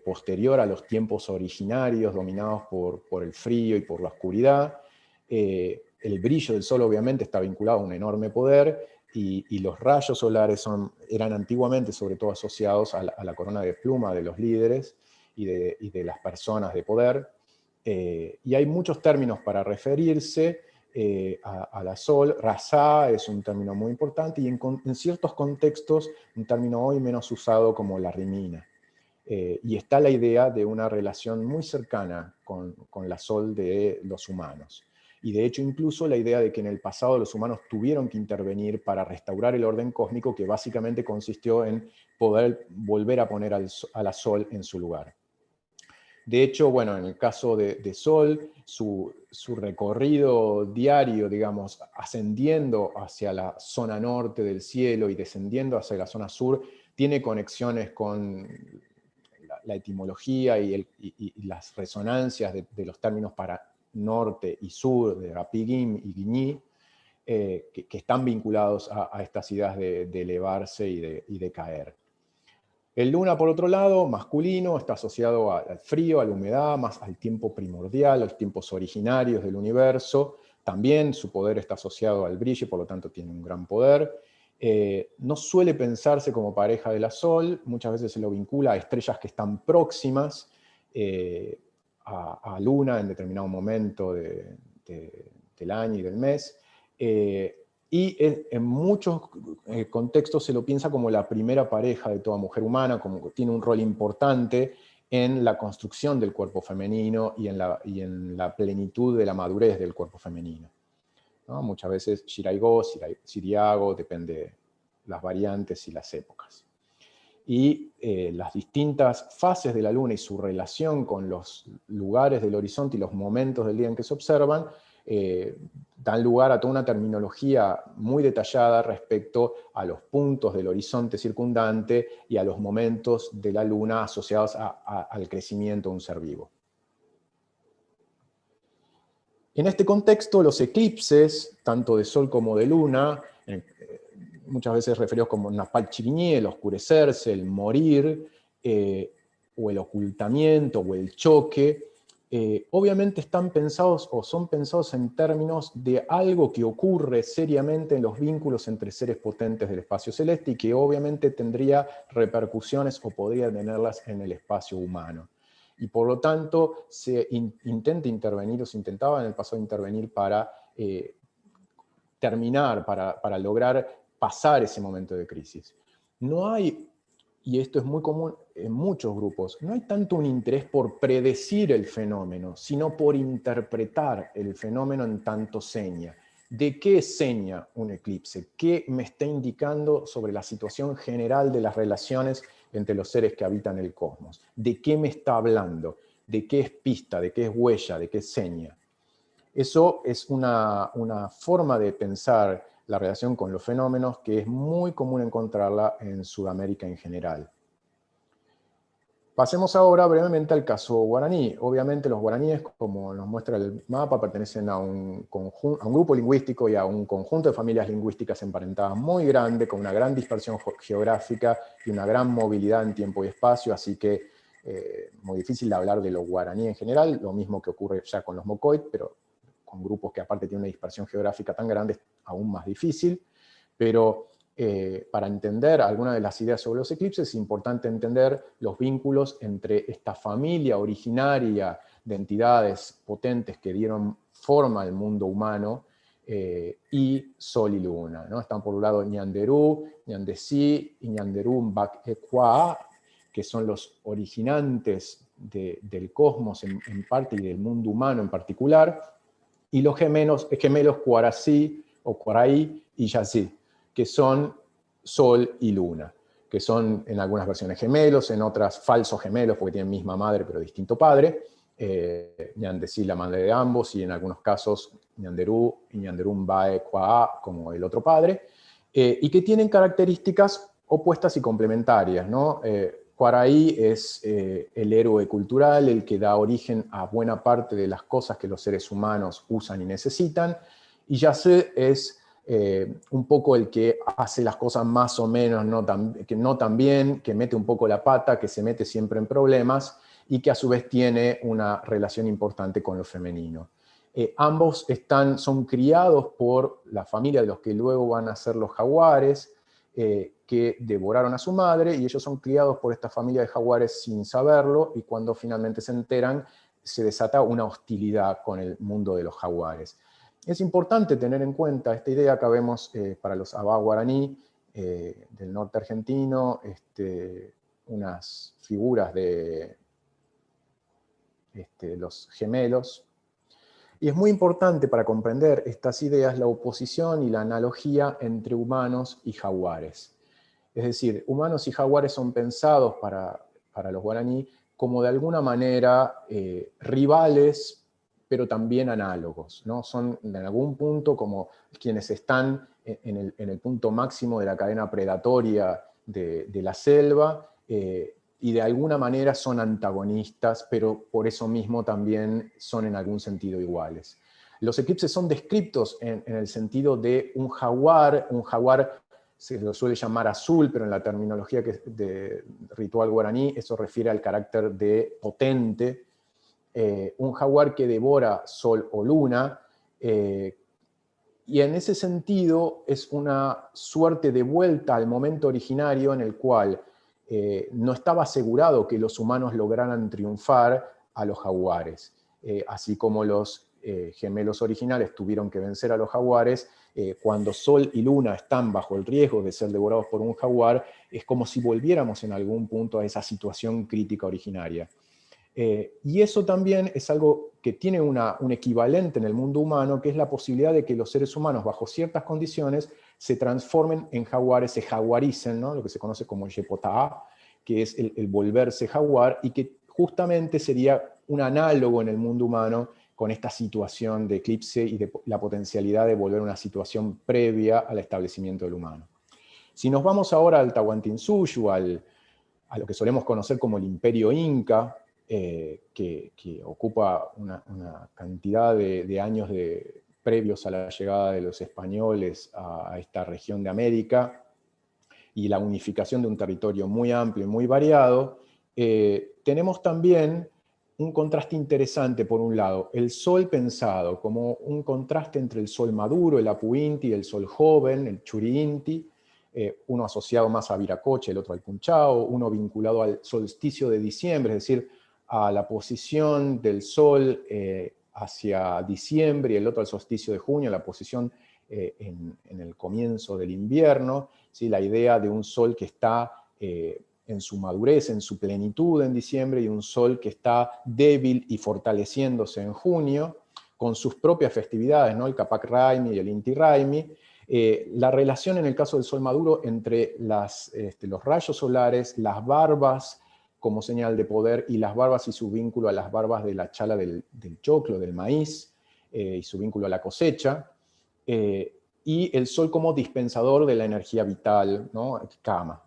posterior a los tiempos originarios dominados por el frío y por la oscuridad. El brillo del Sol obviamente está vinculado a un enorme poder, y los rayos solares eran antiguamente sobre todo asociados a la corona de pluma de los líderes y de las personas de poder. Y hay muchos términos para referirse a la Sol. Rasá es un término muy importante, y en ciertos contextos un término hoy menos usado como la rimina. Y está la idea de una relación muy cercana con la Sol de los humanos. Y de hecho incluso la idea de que en el pasado los humanos tuvieron que intervenir para restaurar el orden cósmico, que básicamente consistió en poder volver a poner a la Sol en su lugar. De hecho, bueno, en el caso de Sol, su recorrido diario, digamos, ascendiendo hacia la zona norte del cielo y descendiendo hacia la zona sur, tiene conexiones con la etimología y las resonancias de los términos para norte y sur, de Rapigim y Guiñí, que están vinculados a estas ideas de elevarse y de caer. El Luna, por otro lado, masculino, está asociado al frío, a la humedad, más al tiempo primordial, a los tiempos originarios del universo. También su poder está asociado al brillo, por lo tanto tiene un gran poder. No suele pensarse como pareja de la Sol, muchas veces se lo vincula a estrellas que están próximas a Luna en determinado momento del año y del mes. Y en muchos contextos se lo piensa como la primera pareja de toda mujer humana, como que tiene un rol importante en la construcción del cuerpo femenino y en la plenitud de la madurez del cuerpo femenino, ¿no? Muchas veces Shiraigo, Siriago, depende las variantes y las épocas. Y las distintas fases de la Luna y su relación con los lugares del horizonte y los momentos del día en que se observan, dan lugar a toda una terminología muy detallada respecto a los puntos del horizonte circundante y a los momentos de la Luna asociados al crecimiento de un ser vivo. En este contexto, los eclipses, tanto de Sol como de Luna, muchas veces referidos como Napal Chiriñí, el oscurecerse, el morir, o el ocultamiento, o el choque, obviamente están pensados o son pensados en términos de algo que ocurre seriamente en los vínculos entre seres potentes del espacio celeste y que obviamente tendría repercusiones o podría tenerlas en el espacio humano. Y por lo tanto se intenta intervenir, o se intentaba en el pasado intervenir para terminar, para lograr pasar ese momento de crisis. No hay, y esto es muy común en muchos grupos, no hay tanto un interés por predecir el fenómeno, sino por interpretar el fenómeno en tanto seña. ¿De qué seña un eclipse? ¿Qué me está indicando sobre la situación general de las relaciones entre los seres que habitan el cosmos? ¿De qué me está hablando? ¿De qué es pista? ¿De qué es huella? ¿De qué es seña? Eso es una forma de pensar la relación con los fenómenos que es muy común encontrarla en Sudamérica en general. Pasemos ahora brevemente al caso guaraní. Obviamente los guaraníes, como nos muestra el mapa, pertenecen a un grupo lingüístico y a un conjunto de familias lingüísticas emparentadas muy grande, con una gran dispersión geográfica y una gran movilidad en tiempo y espacio, así que muy difícil de hablar de los guaraní en general, lo mismo que ocurre ya con los mocoit, pero con grupos que aparte tienen una dispersión geográfica tan grande es aún más difícil. Pero para entender algunas de las ideas sobre los eclipses es importante entender los vínculos entre esta familia originaria de entidades potentes que dieron forma al mundo humano y Sol y Luna, ¿no? Están por un lado Ñanderú, Ñandesí y Ñanderú Mbak-Ekwaa, que son los originantes del cosmos en parte y del mundo humano en particular, y los gemelos Cuarasí o Cuaraí y Yazí, que son Sol y Luna, que son en algunas versiones gemelos, en otras falsos gemelos porque tienen misma madre pero distinto padre, Ñandesí la madre de ambos, y en algunos casos Ñanderú y Ñanderú Mbae-Kwaa como el otro padre, y que tienen características opuestas y complementarias, ¿no? Cuaraí es el héroe cultural, el que da origen a buena parte de las cosas que los seres humanos usan y necesitan, y Yazí es un poco el que hace las cosas más o menos no tan bien, que mete un poco la pata, que se mete siempre en problemas y que a su vez tiene una relación importante con lo femenino. Ambos son criados por la familia de los que luego van a ser los jaguares, que devoraron a su madre, y ellos son criados por esta familia de jaguares sin saberlo, y cuando finalmente se enteran, se desata una hostilidad con el mundo de los jaguares. Es importante tener en cuenta esta idea. Acá vemos para los Abá guaraní del norte argentino unas figuras de los gemelos. Y es muy importante para comprender estas ideas la oposición y la analogía entre humanos y jaguares. Es decir, humanos y jaguares son pensados para los guaraní como de alguna manera rivales, pero también análogos, ¿no? Son en algún punto como quienes están en el punto máximo de la cadena predatoria de la selva, y de alguna manera son antagonistas, pero por eso mismo también son en algún sentido iguales. Los eclipses son descritos en el sentido de un jaguar se lo suele llamar azul, pero en la terminología de ritual guaraní eso refiere al carácter de potente, un jaguar que devora sol o luna, y en ese sentido es una suerte de vuelta al momento originario en el cual no estaba asegurado que los humanos lograran triunfar a los jaguares. Así como los gemelos originales tuvieron que vencer a los jaguares, cuando Sol y Luna están bajo el riesgo de ser devorados por un jaguar, es como si volviéramos en algún punto a esa situación crítica originaria. Y eso también es algo que tiene un equivalente en el mundo humano, que es la posibilidad de que los seres humanos, bajo ciertas condiciones, se transformen en jaguares, se jaguaricen, ¿no? Lo que se conoce como yepotá, que es el volverse jaguar, y que justamente sería un análogo en el mundo humano con esta situación de eclipse y de la potencialidad de volver a una situación previa al establecimiento del humano. Si nos vamos ahora al Tahuantinsuyo, a lo que solemos conocer como el Imperio Inca, que ocupa una cantidad de años previos a la llegada de los españoles a esta región de América, y la unificación de un territorio muy amplio y muy variado, tenemos también un contraste interesante. Por un lado, el sol pensado como un contraste entre el sol maduro, el Apu Inti, y el sol joven, el Churi Inti, uno asociado más a Viracocha, el otro al Punchao, uno vinculado al solsticio de diciembre, es decir, a la posición del sol hacia diciembre, y el otro al solsticio de junio, la posición en el comienzo del invierno, ¿sí? La idea de un sol que está en su madurez, en su plenitud en diciembre, y un sol que está débil y fortaleciéndose en junio, con sus propias festividades, ¿no? El Capac Raimi y el Inti Raimi. La relación en el caso del sol maduro entre los rayos solares, las barbas como señal de poder, y las barbas y su vínculo a las barbas de la chala del choclo, del maíz, y su vínculo a la cosecha, y el sol como dispensador de la energía vital, ¿no? Kama.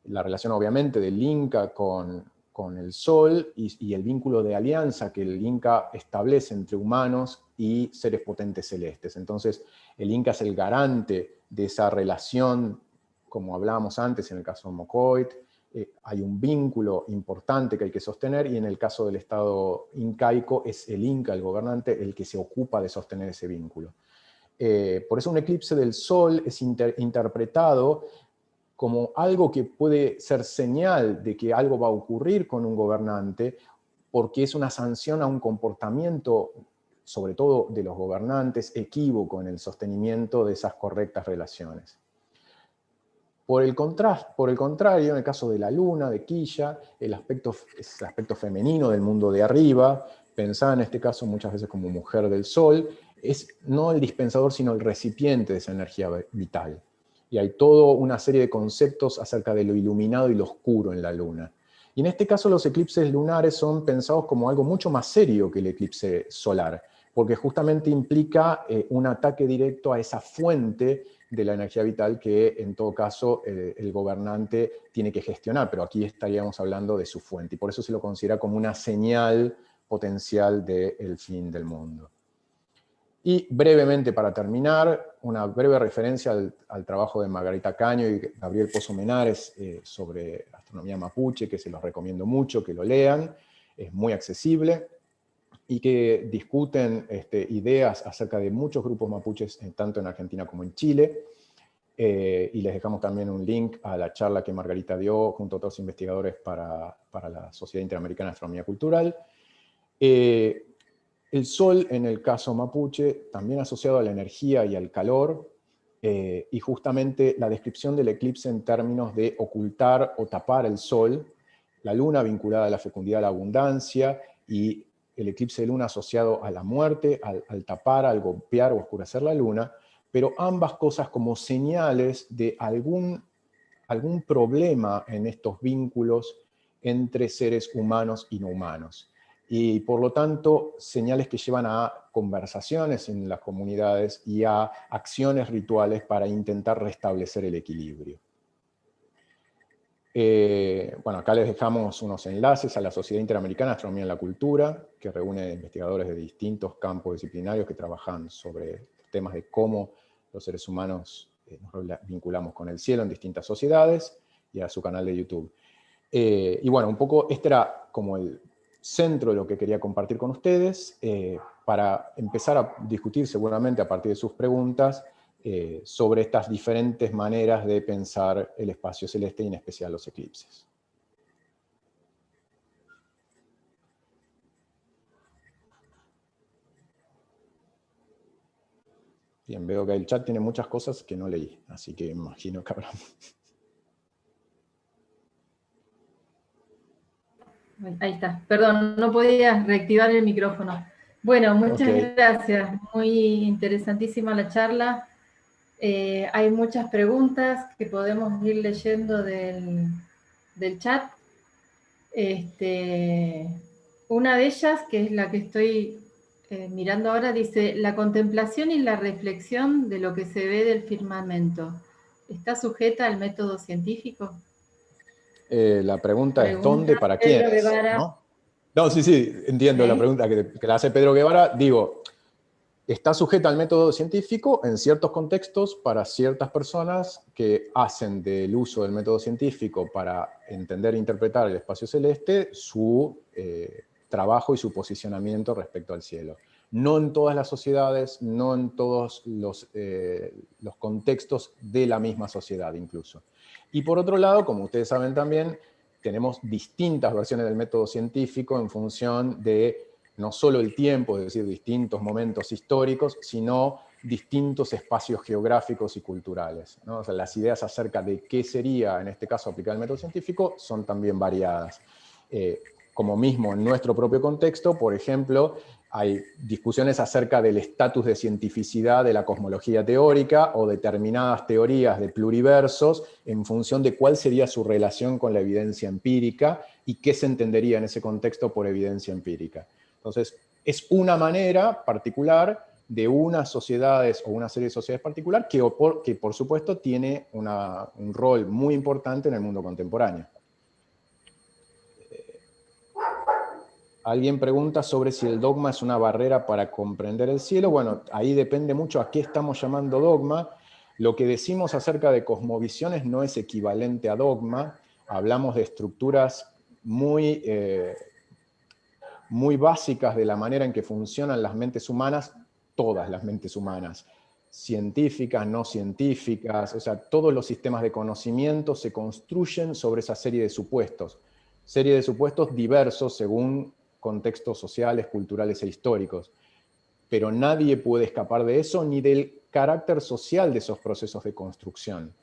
La relación obviamente del Inca con el sol, y el vínculo de alianza que el Inca establece entre humanos y seres potentes celestes. Entonces el Inca es el garante de esa relación, como hablábamos antes en el caso de Mocoit. Hay un vínculo importante que hay que sostener, y en el caso del Estado incaico es el Inca, el gobernante, el que se ocupa de sostener ese vínculo. Por eso un eclipse del sol es interpretado como algo que puede ser señal de que algo va a ocurrir con un gobernante, porque es una sanción a un comportamiento, sobre todo de los gobernantes, equívoco en el sostenimiento de esas correctas relaciones. Por el contrario, en el caso de la luna, de Quilla, es el aspecto femenino del mundo de arriba, pensada en este caso muchas veces como mujer del sol, es no el dispensador, sino el recipiente de esa energía vital. Y hay toda una serie de conceptos acerca de lo iluminado y lo oscuro en la luna. Y en este caso los eclipses lunares son pensados como algo mucho más serio que el eclipse solar, porque justamente implica un ataque directo a esa fuente de la energía vital que en todo caso el gobernante tiene que gestionar, pero aquí estaríamos hablando de su fuente, y por eso se lo considera como una señal potencial del fin del mundo. Y brevemente, para terminar, una breve referencia al trabajo de Margarita Caño y Gabriel Pozo Menares sobre astronomía mapuche, que se los recomiendo mucho, que lo lean, es muy accesible, y que discuten ideas acerca de muchos grupos mapuches, tanto en Argentina como en Chile. Y les dejamos también un link a la charla que Margarita dio junto a otros investigadores para la Sociedad Interamericana de Astronomía Cultural. El sol, en el caso mapuche, también asociado a la energía y al calor, y justamente la descripción del eclipse en términos de ocultar o tapar el sol, la luna vinculada a la fecundidad, a la abundancia, y el eclipse de luna asociado a la muerte, al tapar, al golpear o oscurecer la luna, pero ambas cosas como señales de algún problema en estos vínculos entre seres humanos y no humanos. Y por lo tanto, señales que llevan a conversaciones en las comunidades y a acciones rituales para intentar restablecer el equilibrio. Bueno, acá les dejamos unos enlaces a la Sociedad Interamericana de Astronomía en la Cultura, que reúne investigadores de distintos campos disciplinarios que trabajan sobre temas de cómo los seres humanos nos vinculamos con el cielo en distintas sociedades, y a su canal de YouTube. Y bueno, un poco este era como el centro de lo que quería compartir con ustedes, para empezar a discutir seguramente a partir de sus preguntas sobre estas diferentes maneras de pensar el espacio celeste y en especial los eclipses. Bien, veo que el chat tiene muchas cosas que no leí, así que imagino que habrá... Ahí está, perdón, no podía reactivar el micrófono. Bueno, muchas gracias, muy interesantísima la charla. Hay muchas preguntas que podemos ir leyendo del chat. Una de ellas, que es la que estoy mirando ahora, dice: la contemplación y la reflexión de lo que se ve del firmamento, ¿está sujeta al método científico? La pregunta es ¿dónde, para quiénes? ¿No? No, sí, entiendo la pregunta que la hace Pedro Guevara. Digo, está sujeta al método científico en ciertos contextos para ciertas personas que hacen del uso del método científico para entender e interpretar el espacio celeste su trabajo y su posicionamiento respecto al cielo. No en todas las sociedades, no en todos los contextos de la misma sociedad incluso. Y por otro lado, como ustedes saben también, tenemos distintas versiones del método científico en función de no solo el tiempo, es decir, distintos momentos históricos, sino distintos espacios geográficos y culturales, ¿no? O sea, las ideas acerca de qué sería, en este caso, aplicar el método científico, son también variadas. Como mismo en nuestro propio contexto, por ejemplo, hay discusiones acerca del estatus de cientificidad de la cosmología teórica o determinadas teorías de pluriversos en función de cuál sería su relación con la evidencia empírica y qué se entendería en ese contexto por evidencia empírica. Entonces, es una manera particular de unas sociedades o una serie de sociedades particular que por supuesto tiene un rol muy importante en el mundo contemporáneo. Alguien pregunta sobre si el dogma es una barrera para comprender el cielo. Bueno, ahí depende mucho a qué estamos llamando dogma. Lo que decimos acerca de cosmovisiones no es equivalente a dogma. Hablamos de estructuras muy básicas de la manera en que funcionan las mentes humanas, todas las mentes humanas, científicas, no científicas, o sea, todos los sistemas de conocimiento se construyen sobre esa serie de supuestos diversos según contextos sociales, culturales e históricos. Pero nadie puede escapar de eso ni del carácter social de esos procesos de construcción.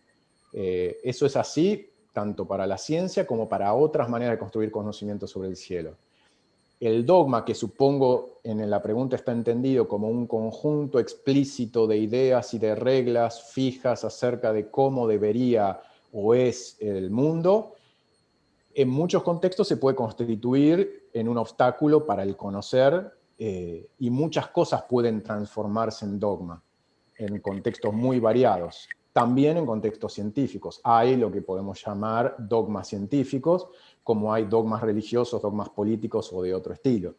Eso es así tanto para la ciencia como para otras maneras de construir conocimiento sobre el cielo. El dogma, que supongo en la pregunta está entendido como un conjunto explícito de ideas y de reglas fijas acerca de cómo debería o es el mundo, en muchos contextos se puede constituir en un obstáculo para el conocer y muchas cosas pueden transformarse en dogma en contextos muy variados. También en contextos científicos. Hay lo que podemos llamar dogmas científicos, como hay dogmas religiosos, dogmas políticos o de otro estilo.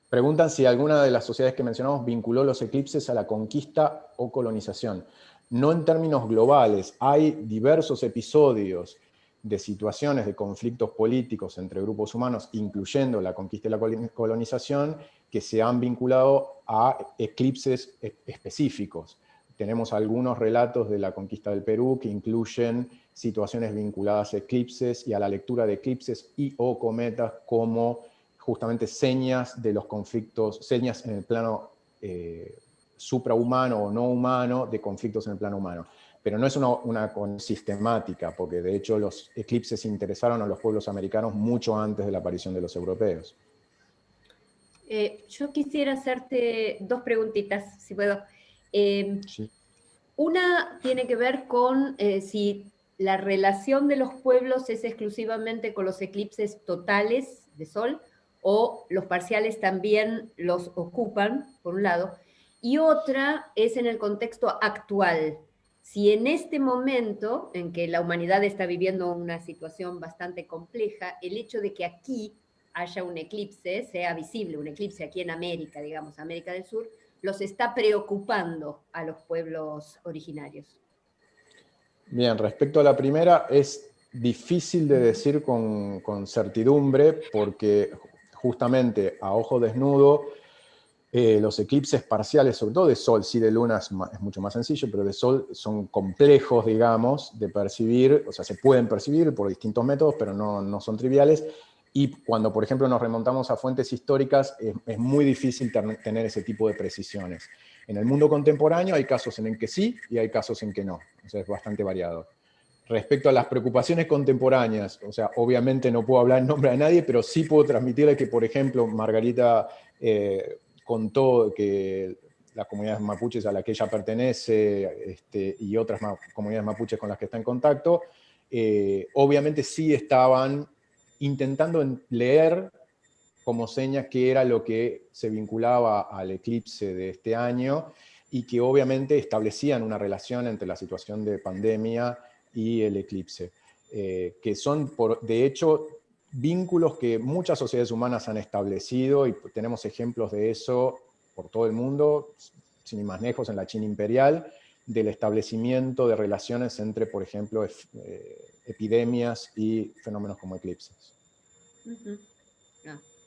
Preguntan si alguna de las sociedades que mencionamos vinculó los eclipses a la conquista o colonización. No en términos globales, hay diversos episodios de situaciones de conflictos políticos entre grupos humanos, incluyendo la conquista y la colonización, que se han vinculado a eclipses específicos. Tenemos algunos relatos de la conquista del Perú que incluyen situaciones vinculadas a eclipses y a la lectura de eclipses y o cometas como justamente señas de los conflictos, señas en el plano suprahumano o no humano de conflictos en el plano humano. Pero no es una sistemática, porque de hecho los eclipses interesaron a los pueblos americanos mucho antes de la aparición de los europeos. Yo quisiera hacerte dos preguntitas, si puedo. Sí. Una tiene que ver con si la relación de los pueblos es exclusivamente con los eclipses totales de sol, o los parciales también los ocupan, por un lado, y otra es en el contexto actual. Si en este momento en que la humanidad está viviendo una situación bastante compleja, el hecho de que aquí haya un eclipse, sea visible un eclipse aquí en América, digamos, América del Sur, los está preocupando a los pueblos originarios. Bien, respecto a la primera, es difícil de decir con certidumbre, porque justamente a ojo desnudo, los eclipses parciales, sobre todo de Sol, sí de Luna es mucho más sencillo, pero de Sol son complejos, digamos, de percibir, o sea, se pueden percibir por distintos métodos, pero no son triviales, y cuando, por ejemplo, nos remontamos a fuentes históricas, es muy difícil tener ese tipo de precisiones. En el mundo contemporáneo hay casos en el que sí y hay casos en que no, o sea, es bastante variado. Respecto a las preocupaciones contemporáneas, o sea, obviamente no puedo hablar en nombre de nadie, pero sí puedo transmitirle que, por ejemplo, Margarita contó que las comunidades mapuches a las que ella pertenece y otras comunidades mapuches con las que está en contacto, obviamente sí estaban intentando leer como señas qué era lo que se vinculaba al eclipse de este año y que obviamente establecían una relación entre la situación de pandemia y el eclipse, que son, de hecho, vínculos que muchas sociedades humanas han establecido y tenemos ejemplos de eso por todo el mundo, sin ir más lejos, en la China imperial, del establecimiento de relaciones entre, por ejemplo, epidemias y fenómenos como eclipses.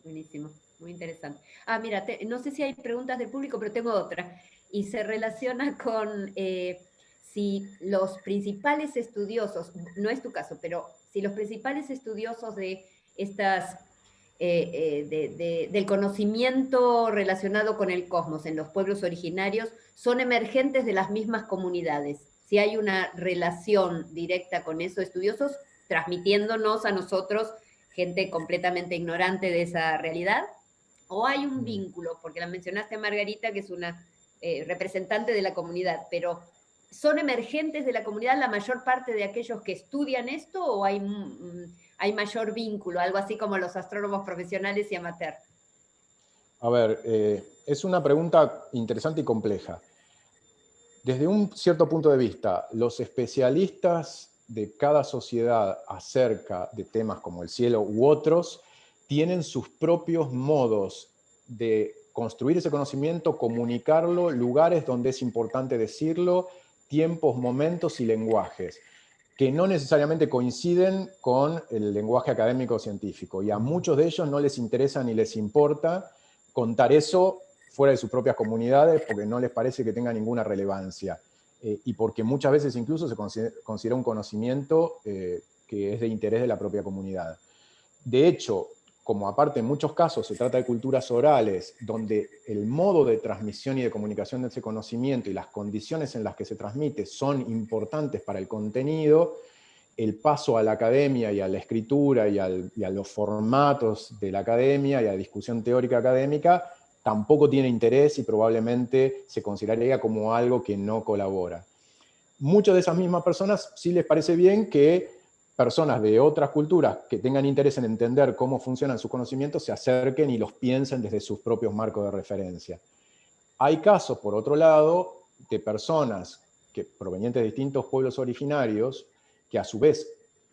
Buenísimo, muy interesante. Mira, no sé si hay preguntas del público, pero tengo otra, y se relaciona con si los principales estudiosos, no es tu caso, pero si los principales estudiosos de estas, del conocimiento relacionado con el cosmos en los pueblos originarios son emergentes de las mismas comunidades, si hay una relación directa con esos estudiosos, transmitiéndonos a nosotros, gente completamente ignorante de esa realidad, o hay un vínculo, porque la mencionaste a Margarita, que es una representante de la comunidad, pero ¿son emergentes de la comunidad la mayor parte de aquellos que estudian esto, o hay mayor vínculo, algo así como los astrónomos profesionales y amateur? A ver, es una pregunta interesante y compleja. Desde un cierto punto de vista, los especialistas de cada sociedad acerca de temas como el cielo u otros tienen sus propios modos de construir ese conocimiento, comunicarlo, lugares donde es importante decirlo, tiempos, momentos y lenguajes, que no necesariamente coinciden con el lenguaje académico o científico, y a muchos de ellos no les interesa ni les importa contar eso fuera de sus propias comunidades porque no les parece que tenga ninguna relevancia, y porque muchas veces incluso se considera un conocimiento que es de interés de la propia comunidad. De hecho, como aparte en muchos casos se trata de culturas orales, donde el modo de transmisión y de comunicación de ese conocimiento y las condiciones en las que se transmite son importantes para el contenido, el paso a la academia y a la escritura y a los formatos de la academia y a la discusión teórica académica tampoco tiene interés y probablemente se consideraría como algo que no colabora. Muchas de esas mismas personas sí les parece bien que personas de otras culturas que tengan interés en entender cómo funcionan sus conocimientos se acerquen y los piensen desde sus propios marcos de referencia. Hay casos, por otro lado, de personas provenientes de distintos pueblos originarios que a su vez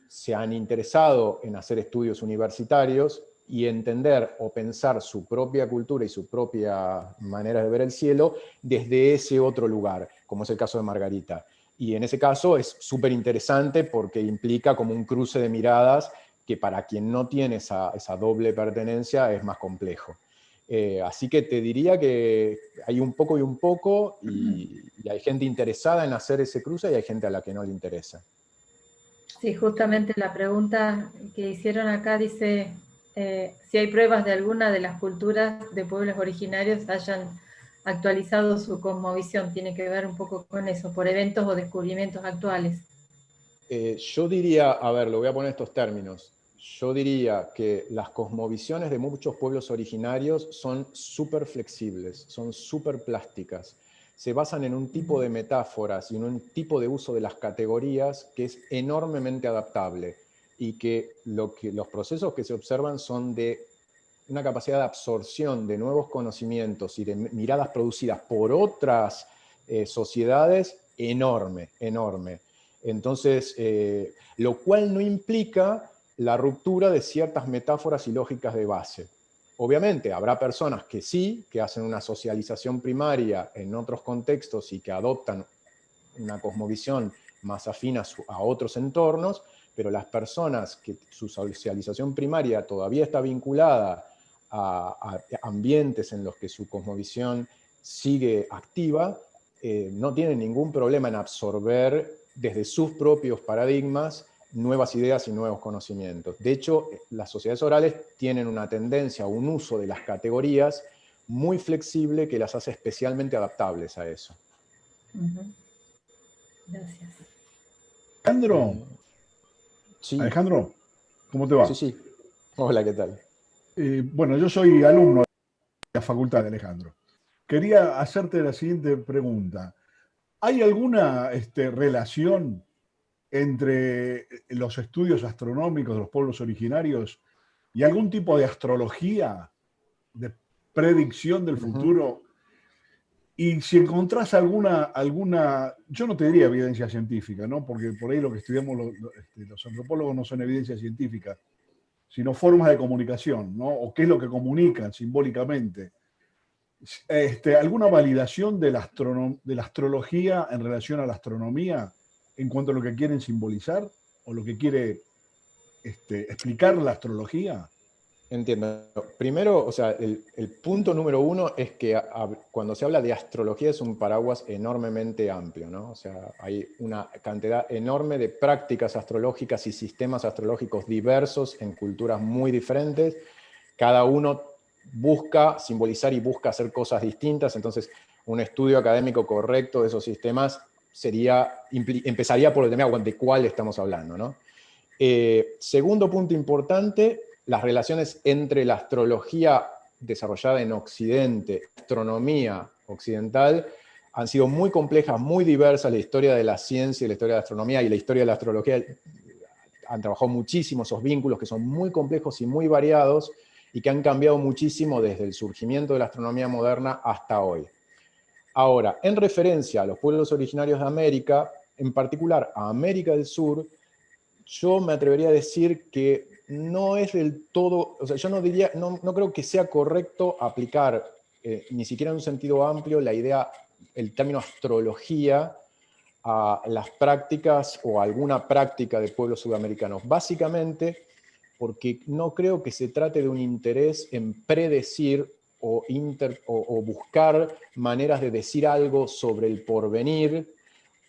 se han interesado en hacer estudios universitarios y entender o pensar su propia cultura y su propia manera de ver el cielo desde ese otro lugar, como es el caso de Margarita. Y en ese caso es súper interesante porque implica como un cruce de miradas que para quien no tiene esa doble pertenencia es más complejo. Así que te diría que hay un poco y un poco, y hay gente interesada en hacer ese cruce y hay gente a la que no le interesa. Sí, justamente la pregunta que hicieron acá dice si hay pruebas de alguna de las culturas de pueblos originarios hayan actualizado su cosmovisión. Tiene que ver un poco con eso, por eventos o descubrimientos actuales. Yo diría, a ver, lo voy a poner en estos términos. Yo diría que las cosmovisiones de muchos pueblos originarios son súper flexibles, son súper plásticas. Se basan en un tipo de metáforas y en un tipo de uso de las categorías que es enormemente adaptable y que los procesos que se observan son de una capacidad de absorción de nuevos conocimientos y de miradas producidas por otras sociedades enorme, enorme. Entonces, lo cual no implica la ruptura de ciertas metáforas y lógicas de base. Obviamente, habrá personas que sí, que hacen una socialización primaria en otros contextos y que adoptan una cosmovisión más afín a otros entornos, pero las personas que su socialización primaria todavía está vinculada a ambientes en los que su cosmovisión sigue activa, no tienen ningún problema en absorber desde sus propios paradigmas nuevas ideas y nuevos conocimientos. De hecho, las sociedades orales tienen una tendencia, un uso de las categorías muy flexible que las hace especialmente adaptables a eso. Gracias. Alejandro, Sí. Alejandro, ¿cómo te va? Sí, sí. Hola, ¿qué tal? Bueno, yo soy alumno de la facultad de Alejandro. Quería hacerte la siguiente pregunta. ¿Hay alguna relación entre los estudios astronómicos de los pueblos originarios y algún tipo de astrología, de predicción del futuro? Y si encontrás alguna, yo no te diría evidencia científica, ¿no? Porque por ahí lo que estudiamos los antropólogos no son evidencia científica, sino formas de comunicación, ¿no? O qué es lo que comunican simbólicamente. ¿Alguna validación de la astrología en relación a la astronomía en cuanto a lo que quieren simbolizar o lo que quiere explicar la astrología? Entiendo. Primero, o sea, el punto número uno es que cuando se habla de astrología es un paraguas enormemente amplio, ¿no? O sea, hay una cantidad enorme de prácticas astrológicas y sistemas astrológicos diversos en culturas muy diferentes. Cada uno busca simbolizar y busca hacer cosas distintas, entonces un estudio académico correcto de esos sistemas empezaría por el tema de cuál estamos hablando, ¿no? Segundo punto importante, las relaciones entre la astrología desarrollada en Occidente, astronomía occidental, han sido muy complejas, muy diversas. La historia de la ciencia, la historia de la astronomía y la historia de la astrología han trabajado muchísimo esos vínculos que son muy complejos y muy variados y que han cambiado muchísimo desde el surgimiento de la astronomía moderna hasta hoy. Ahora, en referencia a los pueblos originarios de América, en particular a América del Sur, yo me atrevería a decir que no es del todo, o sea, yo no creo que sea correcto aplicar, ni siquiera en un sentido amplio, el término astrología a las prácticas o a alguna práctica de pueblos sudamericanos. Básicamente porque no creo que se trate de un interés en predecir o buscar maneras de decir algo sobre el porvenir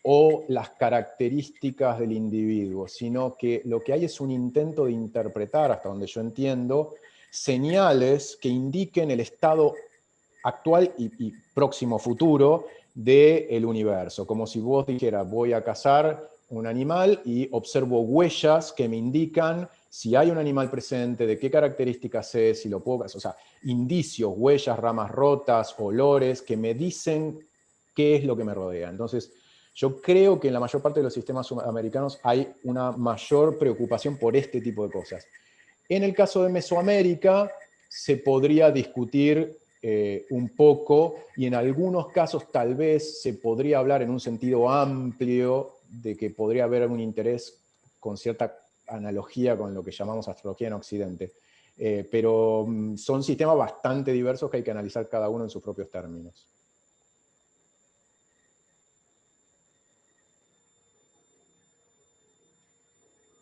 o las características del individuo, sino que lo que hay es un intento de interpretar, hasta donde yo entiendo, señales que indiquen el estado actual y próximo futuro del universo. Como si vos dijeras, voy a cazar un animal y observo huellas que me indican si hay un animal presente, de qué características es, si lo puedo cazar. O sea, indicios, huellas, ramas rotas, olores, que me dicen qué es lo que me rodea. Entonces, yo creo que en la mayor parte de los sistemas sudamericanos hay una mayor preocupación por este tipo de cosas. En el caso de Mesoamérica se podría discutir un poco y en algunos casos tal vez se podría hablar en un sentido amplio de que podría haber un interés con cierta analogía con lo que llamamos astrología en Occidente. Pero son sistemas bastante diversos que hay que analizar cada uno en sus propios términos.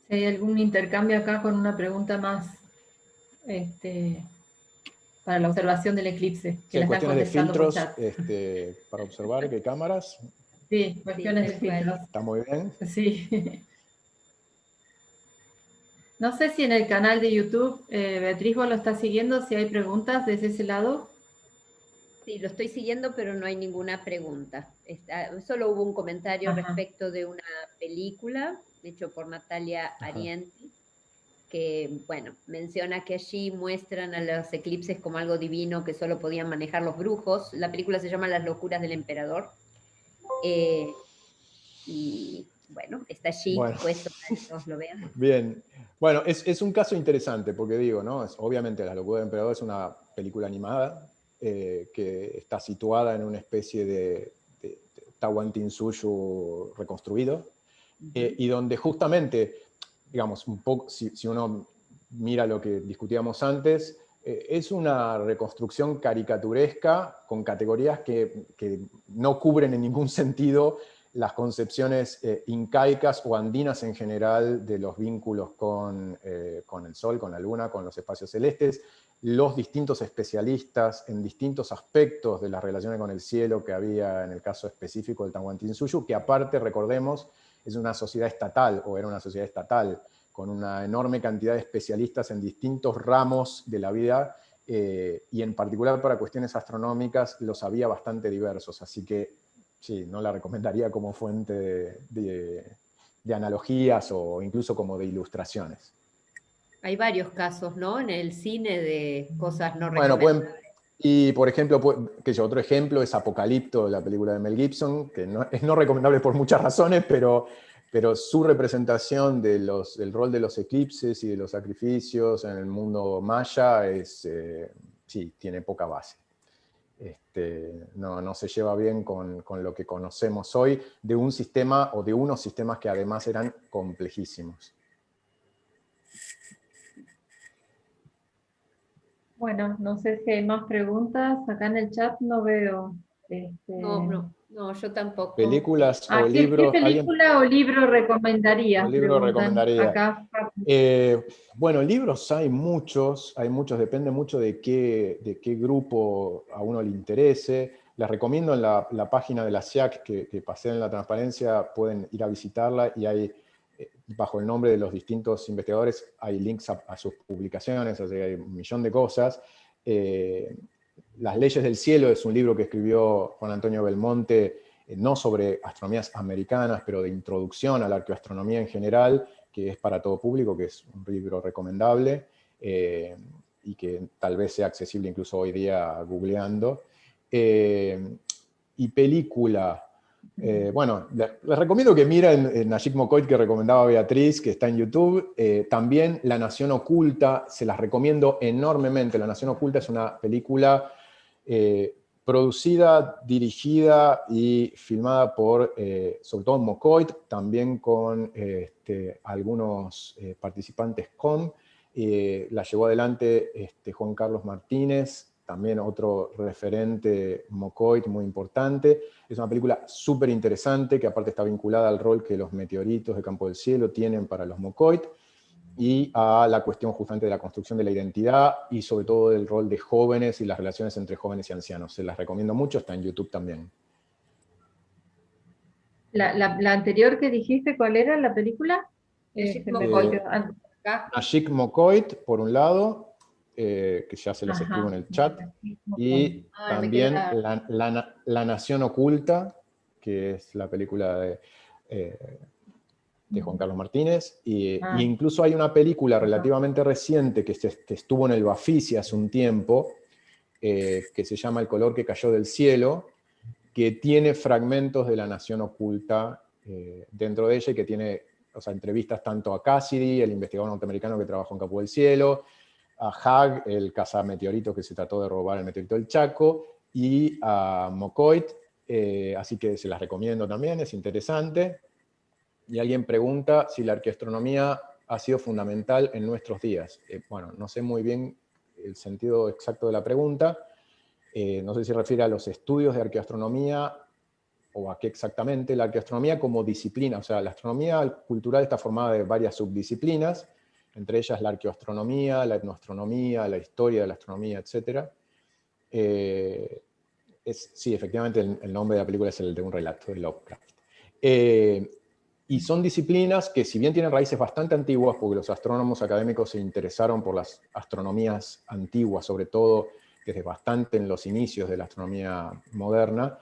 Si hay algún intercambio acá con una pregunta más para la observación del eclipse. Que Si hay la está cuestiones de contestando por filtros chat. para observar, ¿qué cámaras? Sí, cuestiones de filtros. Está muy bien. Sí. No sé si en el canal de YouTube, Beatriz, vos lo estás siguiendo, si hay preguntas desde ese lado. Sí, lo estoy siguiendo, pero no hay ninguna pregunta. Solo hubo un comentario respecto de una película hecho por Natalia Arienti, que, bueno, menciona que allí muestran a los eclipses como algo divino que solo podían manejar los brujos. La película se llama Las locuras del emperador. Y, bueno, está allí puesto para que todos lo vean. Bien. Bueno, es un caso interesante, porque digo, ¿no? Obviamente La locura del emperador es una película animada que está situada en una especie de Tahuantinsuyo reconstruido, y donde justamente, digamos, un poco, si uno mira lo que discutíamos antes, es una reconstrucción caricaturesca con categorías que no cubren en ningún sentido las concepciones incaicas o andinas en general de los vínculos con el Sol, con la Luna, con los espacios celestes, los distintos especialistas en distintos aspectos de las relaciones con el cielo que había en el caso específico del Tahuantinsuyo, que aparte, recordemos, es una sociedad estatal, o era una sociedad estatal, con una enorme cantidad de especialistas en distintos ramos de la vida, y en particular para cuestiones astronómicas los había bastante diversos, así que sí, no la recomendaría como fuente de analogías o incluso como de ilustraciones. Hay varios casos, ¿no? En el cine de cosas no recomendables. Y, por ejemplo, otro ejemplo es Apocalipto, la película de Mel Gibson, que es no recomendable por muchas razones, pero su representación del rol de los eclipses y de los sacrificios en el mundo maya sí, tiene poca base. No se lleva bien con lo que conocemos hoy de un sistema o de unos sistemas que además eran complejísimos. Bueno, no sé si hay más preguntas. Acá en el chat no veo. No, yo tampoco. ¿Películas o ¿Qué libros? película o libro recomendarías? ¿O libro recomendaría? Acá. Bueno, libros hay muchos, depende mucho de qué grupo a uno le interese. Les recomiendo en la página de la SIAC que pasé en la transparencia, pueden ir a visitarla y hay, bajo el nombre de los distintos investigadores, hay links a sus publicaciones, o sea, hay un millón de cosas. Las leyes del cielo es un libro que escribió Juan Antonio Belmonte, no sobre astronomías americanas, pero de introducción a la arqueoastronomía en general, que es para todo público, que es un libro recomendable, y que tal vez sea accesible incluso hoy día googleando. Y película, bueno, les recomiendo que miren Nayib Mokoit, que recomendaba Beatriz, que está en YouTube. También La Nación Oculta, se las recomiendo enormemente. La Nación Oculta es una película producida, dirigida y filmada por, sobre todo Mokoit, también con algunos participantes COM. La llevó adelante Juan Carlos Martínez, también otro referente Mokoit muy importante. Es una película súper interesante, que aparte está vinculada al rol que los meteoritos de campo del cielo tienen para los Mokoit, y a la cuestión justamente de la construcción de la identidad y sobre todo del rol de jóvenes y las relaciones entre jóvenes y ancianos. Se las recomiendo mucho, está en YouTube también. La anterior que dijiste, ¿cuál era la película? Nayib Mokoit, por un lado, que ya se las escribo en el chat, y también la Nación Oculta, que es la película de Juan Carlos Martínez, y incluso hay una película relativamente reciente que estuvo en el Bafisi hace un tiempo, que se llama El color que cayó del cielo, que tiene fragmentos de la Nación Oculta dentro de ella, y que tiene, o sea, entrevistas tanto a Cassidy, el investigador norteamericano que trabajó en Campo del Cielo, a Hag, el cazameteorito que se trató de robar el meteorito del Chaco, y a Mokoit, así que se las recomiendo también, es interesante. Y alguien pregunta si la arqueoastronomía ha sido fundamental en nuestros días. Bueno, no sé muy bien el sentido exacto de la pregunta, no sé si refiere a los estudios de arqueoastronomía o a qué exactamente. La arqueoastronomía como disciplina, o sea, la astronomía cultural está formada de varias subdisciplinas, entre ellas la arqueoastronomía, la etnoastronomía, la historia de la astronomía, etc. Sí, efectivamente el nombre de la película es el de un relato de Lovecraft. Y son disciplinas que, si bien tienen raíces bastante antiguas, porque los astrónomos académicos se interesaron por las astronomías antiguas, sobre todo desde bastante en los inicios de la astronomía moderna,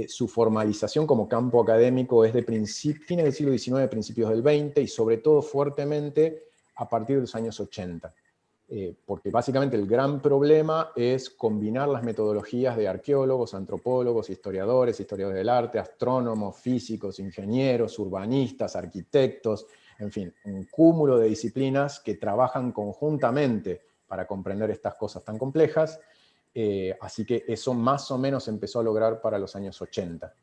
su formalización como campo académico es de fines del siglo XIX, principios del XX, y sobre todo fuertemente a partir de los años 80. Porque básicamente el gran problema es combinar las metodologías de arqueólogos, antropólogos, historiadores del arte, astrónomos, físicos, ingenieros, urbanistas, arquitectos, en fin, un cúmulo de disciplinas que trabajan conjuntamente para comprender estas cosas tan complejas. Así que eso más o menos empezó a lograr para los años 80.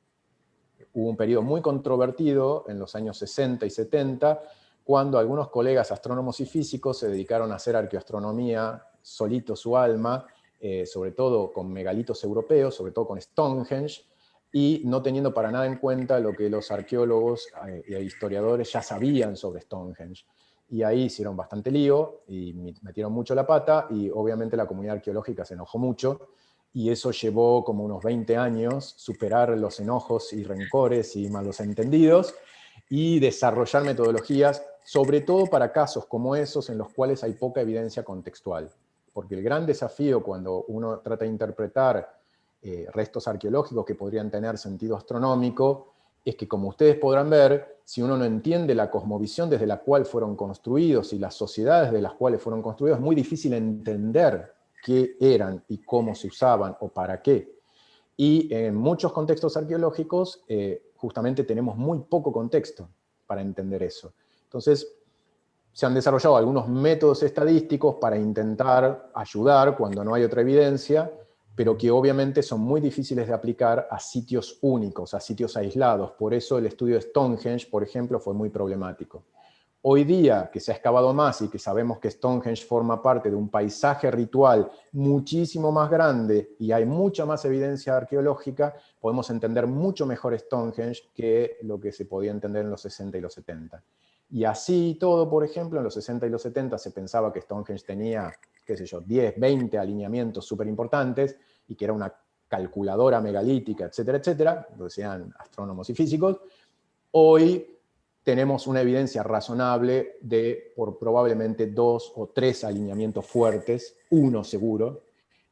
Hubo un periodo muy controvertido en los años 60 y 70, cuando algunos colegas astrónomos y físicos se dedicaron a hacer arqueoastronomía solito su alma, sobre todo con megalitos europeos, sobre todo con Stonehenge, y no teniendo para nada en cuenta lo que los arqueólogos y historiadores ya sabían sobre Stonehenge. Y ahí hicieron bastante lío y metieron mucho la pata, y obviamente la comunidad arqueológica se enojó mucho, y eso llevó como unos 20 años superar los enojos y rencores y malos entendidos, y desarrollar metodologías, sobre todo para casos como esos en los cuales hay poca evidencia contextual. Porque el gran desafío cuando uno trata de interpretar restos arqueológicos que podrían tener sentido astronómico es que, como ustedes podrán ver, si uno no entiende la cosmovisión desde la cual fueron construidos y las sociedades de las cuales fueron construidos, es muy difícil entender qué eran y cómo se usaban o para qué. Y en muchos contextos arqueológicos justamente tenemos muy poco contexto para entender eso. Entonces, se han desarrollado algunos métodos estadísticos para intentar ayudar cuando no hay otra evidencia, pero que obviamente son muy difíciles de aplicar a sitios únicos, a sitios aislados. Por eso el estudio de Stonehenge, por ejemplo, fue muy problemático. Hoy día, que se ha excavado más y que sabemos que Stonehenge forma parte de un paisaje ritual muchísimo más grande y hay mucha más evidencia arqueológica, podemos entender mucho mejor Stonehenge que lo que se podía entender en los 60 y los 70. Y así todo, por ejemplo, en los 60 y los 70 se pensaba que Stonehenge tenía, qué sé yo, 10, 20 alineamientos súper importantes y que era una calculadora megalítica, etcétera, etcétera, lo decían astrónomos y físicos. Hoy tenemos una evidencia razonable de por probablemente 2 o 3 alineamientos fuertes, uno seguro,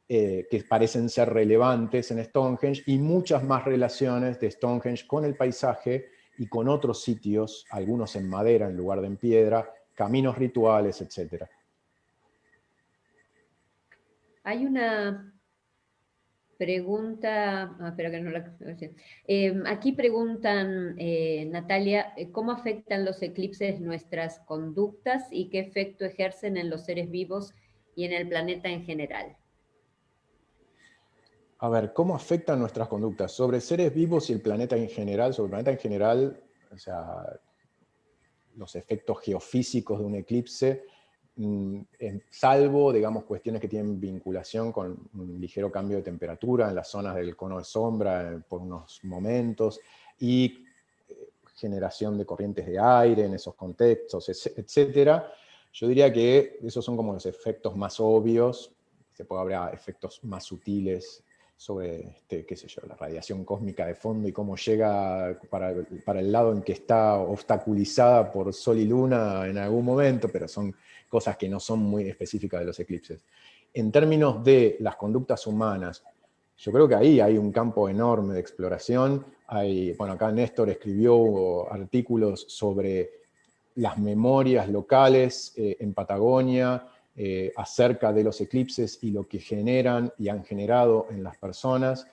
que parecen ser relevantes en Stonehenge, y muchas más relaciones de Stonehenge con el paisaje y con otros sitios, algunos en madera en lugar de en piedra, caminos rituales, etc. Hay una pregunta, espera que no la... aquí preguntan, Natalia, ¿cómo afectan los eclipses nuestras conductas y qué efecto ejercen en los seres vivos y en el planeta en general? A ver, ¿cómo afectan nuestras conductas? Sobre seres vivos y el planeta en general, sobre el planeta en general, o sea, los efectos geofísicos de un eclipse, salvo, digamos, cuestiones que tienen vinculación con un ligero cambio de temperatura en las zonas del cono de sombra por unos momentos, y generación de corrientes de aire en esos contextos, etc. Yo diría que esos son como los efectos más obvios. Se puede hablar de efectos más sutiles sobre, qué sé yo, la radiación cósmica de fondo y cómo llega para el lado en que está obstaculizada por Sol y Luna en algún momento, pero son cosas que no son muy específicas de los eclipses. En términos de las conductas humanas, yo creo que ahí hay un campo enorme de exploración. Bueno, acá Néstor escribió artículos sobre las memorias locales en Patagonia, acerca de los eclipses y lo que generan y han generado en las personas.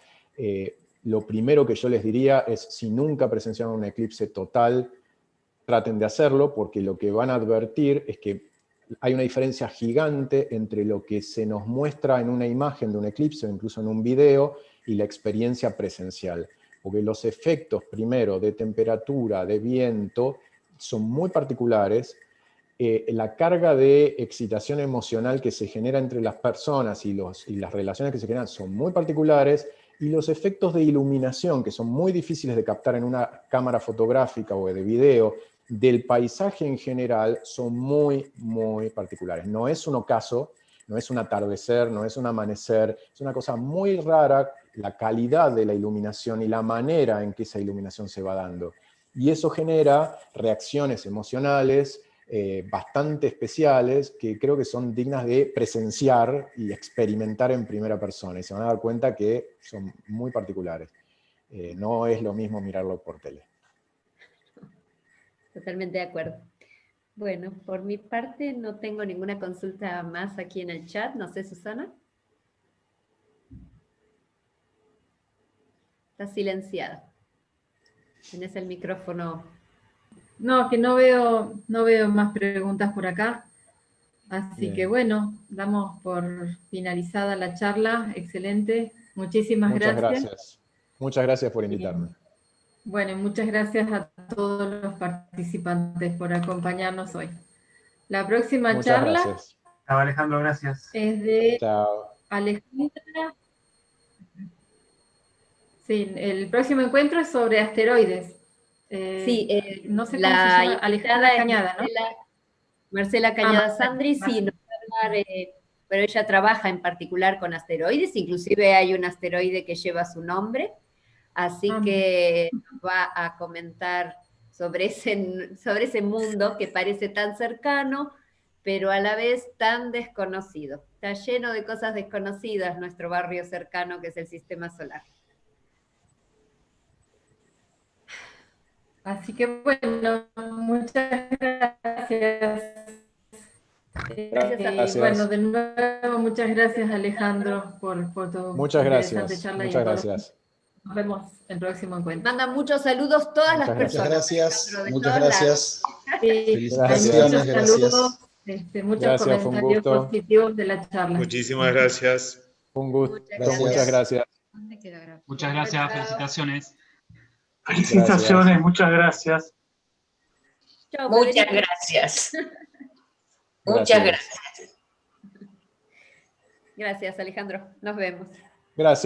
Lo primero que yo les diría es, si nunca presenciaron un eclipse total, traten de hacerlo, porque lo que van a advertir es que hay una diferencia gigante entre lo que se nos muestra en una imagen de un eclipse, o incluso en un video, y la experiencia presencial. Porque los efectos, primero, de temperatura, de viento, son muy particulares, la carga de excitación emocional que se genera entre las personas y las relaciones que se generan son muy particulares, y los efectos de iluminación, que son muy difíciles de captar en una cámara fotográfica o de video, del paisaje en general, son muy, muy particulares. No es un ocaso, no es un atardecer, no es un amanecer, es una cosa muy rara la calidad de la iluminación y la manera en que esa iluminación se va dando. Y eso genera reacciones emocionales bastante especiales que creo que son dignas de presenciar y experimentar en primera persona. Y se van a dar cuenta que son muy particulares. No es lo mismo mirarlo por tele. Totalmente de acuerdo. Bueno, por mi parte no tengo ninguna consulta más aquí en el chat. No sé, Susana. Está silenciada. Tienes el micrófono. No, que no veo más preguntas por acá. Así Bien. que bueno, damos por finalizada la charla. Excelente. Muchísimas Muchas gracias. gracias. Muchas gracias por invitarme. Bueno, y muchas gracias a todos los participantes por acompañarnos hoy. La próxima Muchas charla gracias. Chao, Alejandro, gracias. es de Chao. Alejandra. Sí, el próximo encuentro es sobre asteroides. Sí, no sé cómo se la llama, Alejandra invitada es Cañada, ¿no? Marcela Cañada Marcela, Sandri, sí, nos va a hablar, pero ella trabaja en particular con asteroides, inclusive hay un asteroide que lleva su nombre, así que nos va a comentar sobre ese mundo que parece tan cercano, pero a la vez tan desconocido. Está lleno de cosas desconocidas nuestro barrio cercano que es el Sistema Solar. Así que bueno, muchas gracias. Gracias a Bueno, de nuevo, muchas gracias Alejandro por tu Muchas interesante gracias. charla. Muchas y gracias. nos vemos en el próximo encuentro. Mandan muchos saludos todas las Muchas personas. gracias. Alejandro, de Muchas todos lados. gracias. Sí, hay Felicitaciones, muchos saludos, gracias. muchos Gracias, fue un comentarios gusto. positivos de la charla. Muchísimas gracias. Un gusto. Muchas Muchas gracias. Muchas gracias, Chao. felicitaciones. Felicitaciones, muchas gracias. Chao, Muchas Federico. gracias. Muchas Gracias. gracias. Gracias, Alejandro. Nos vemos. Gracias.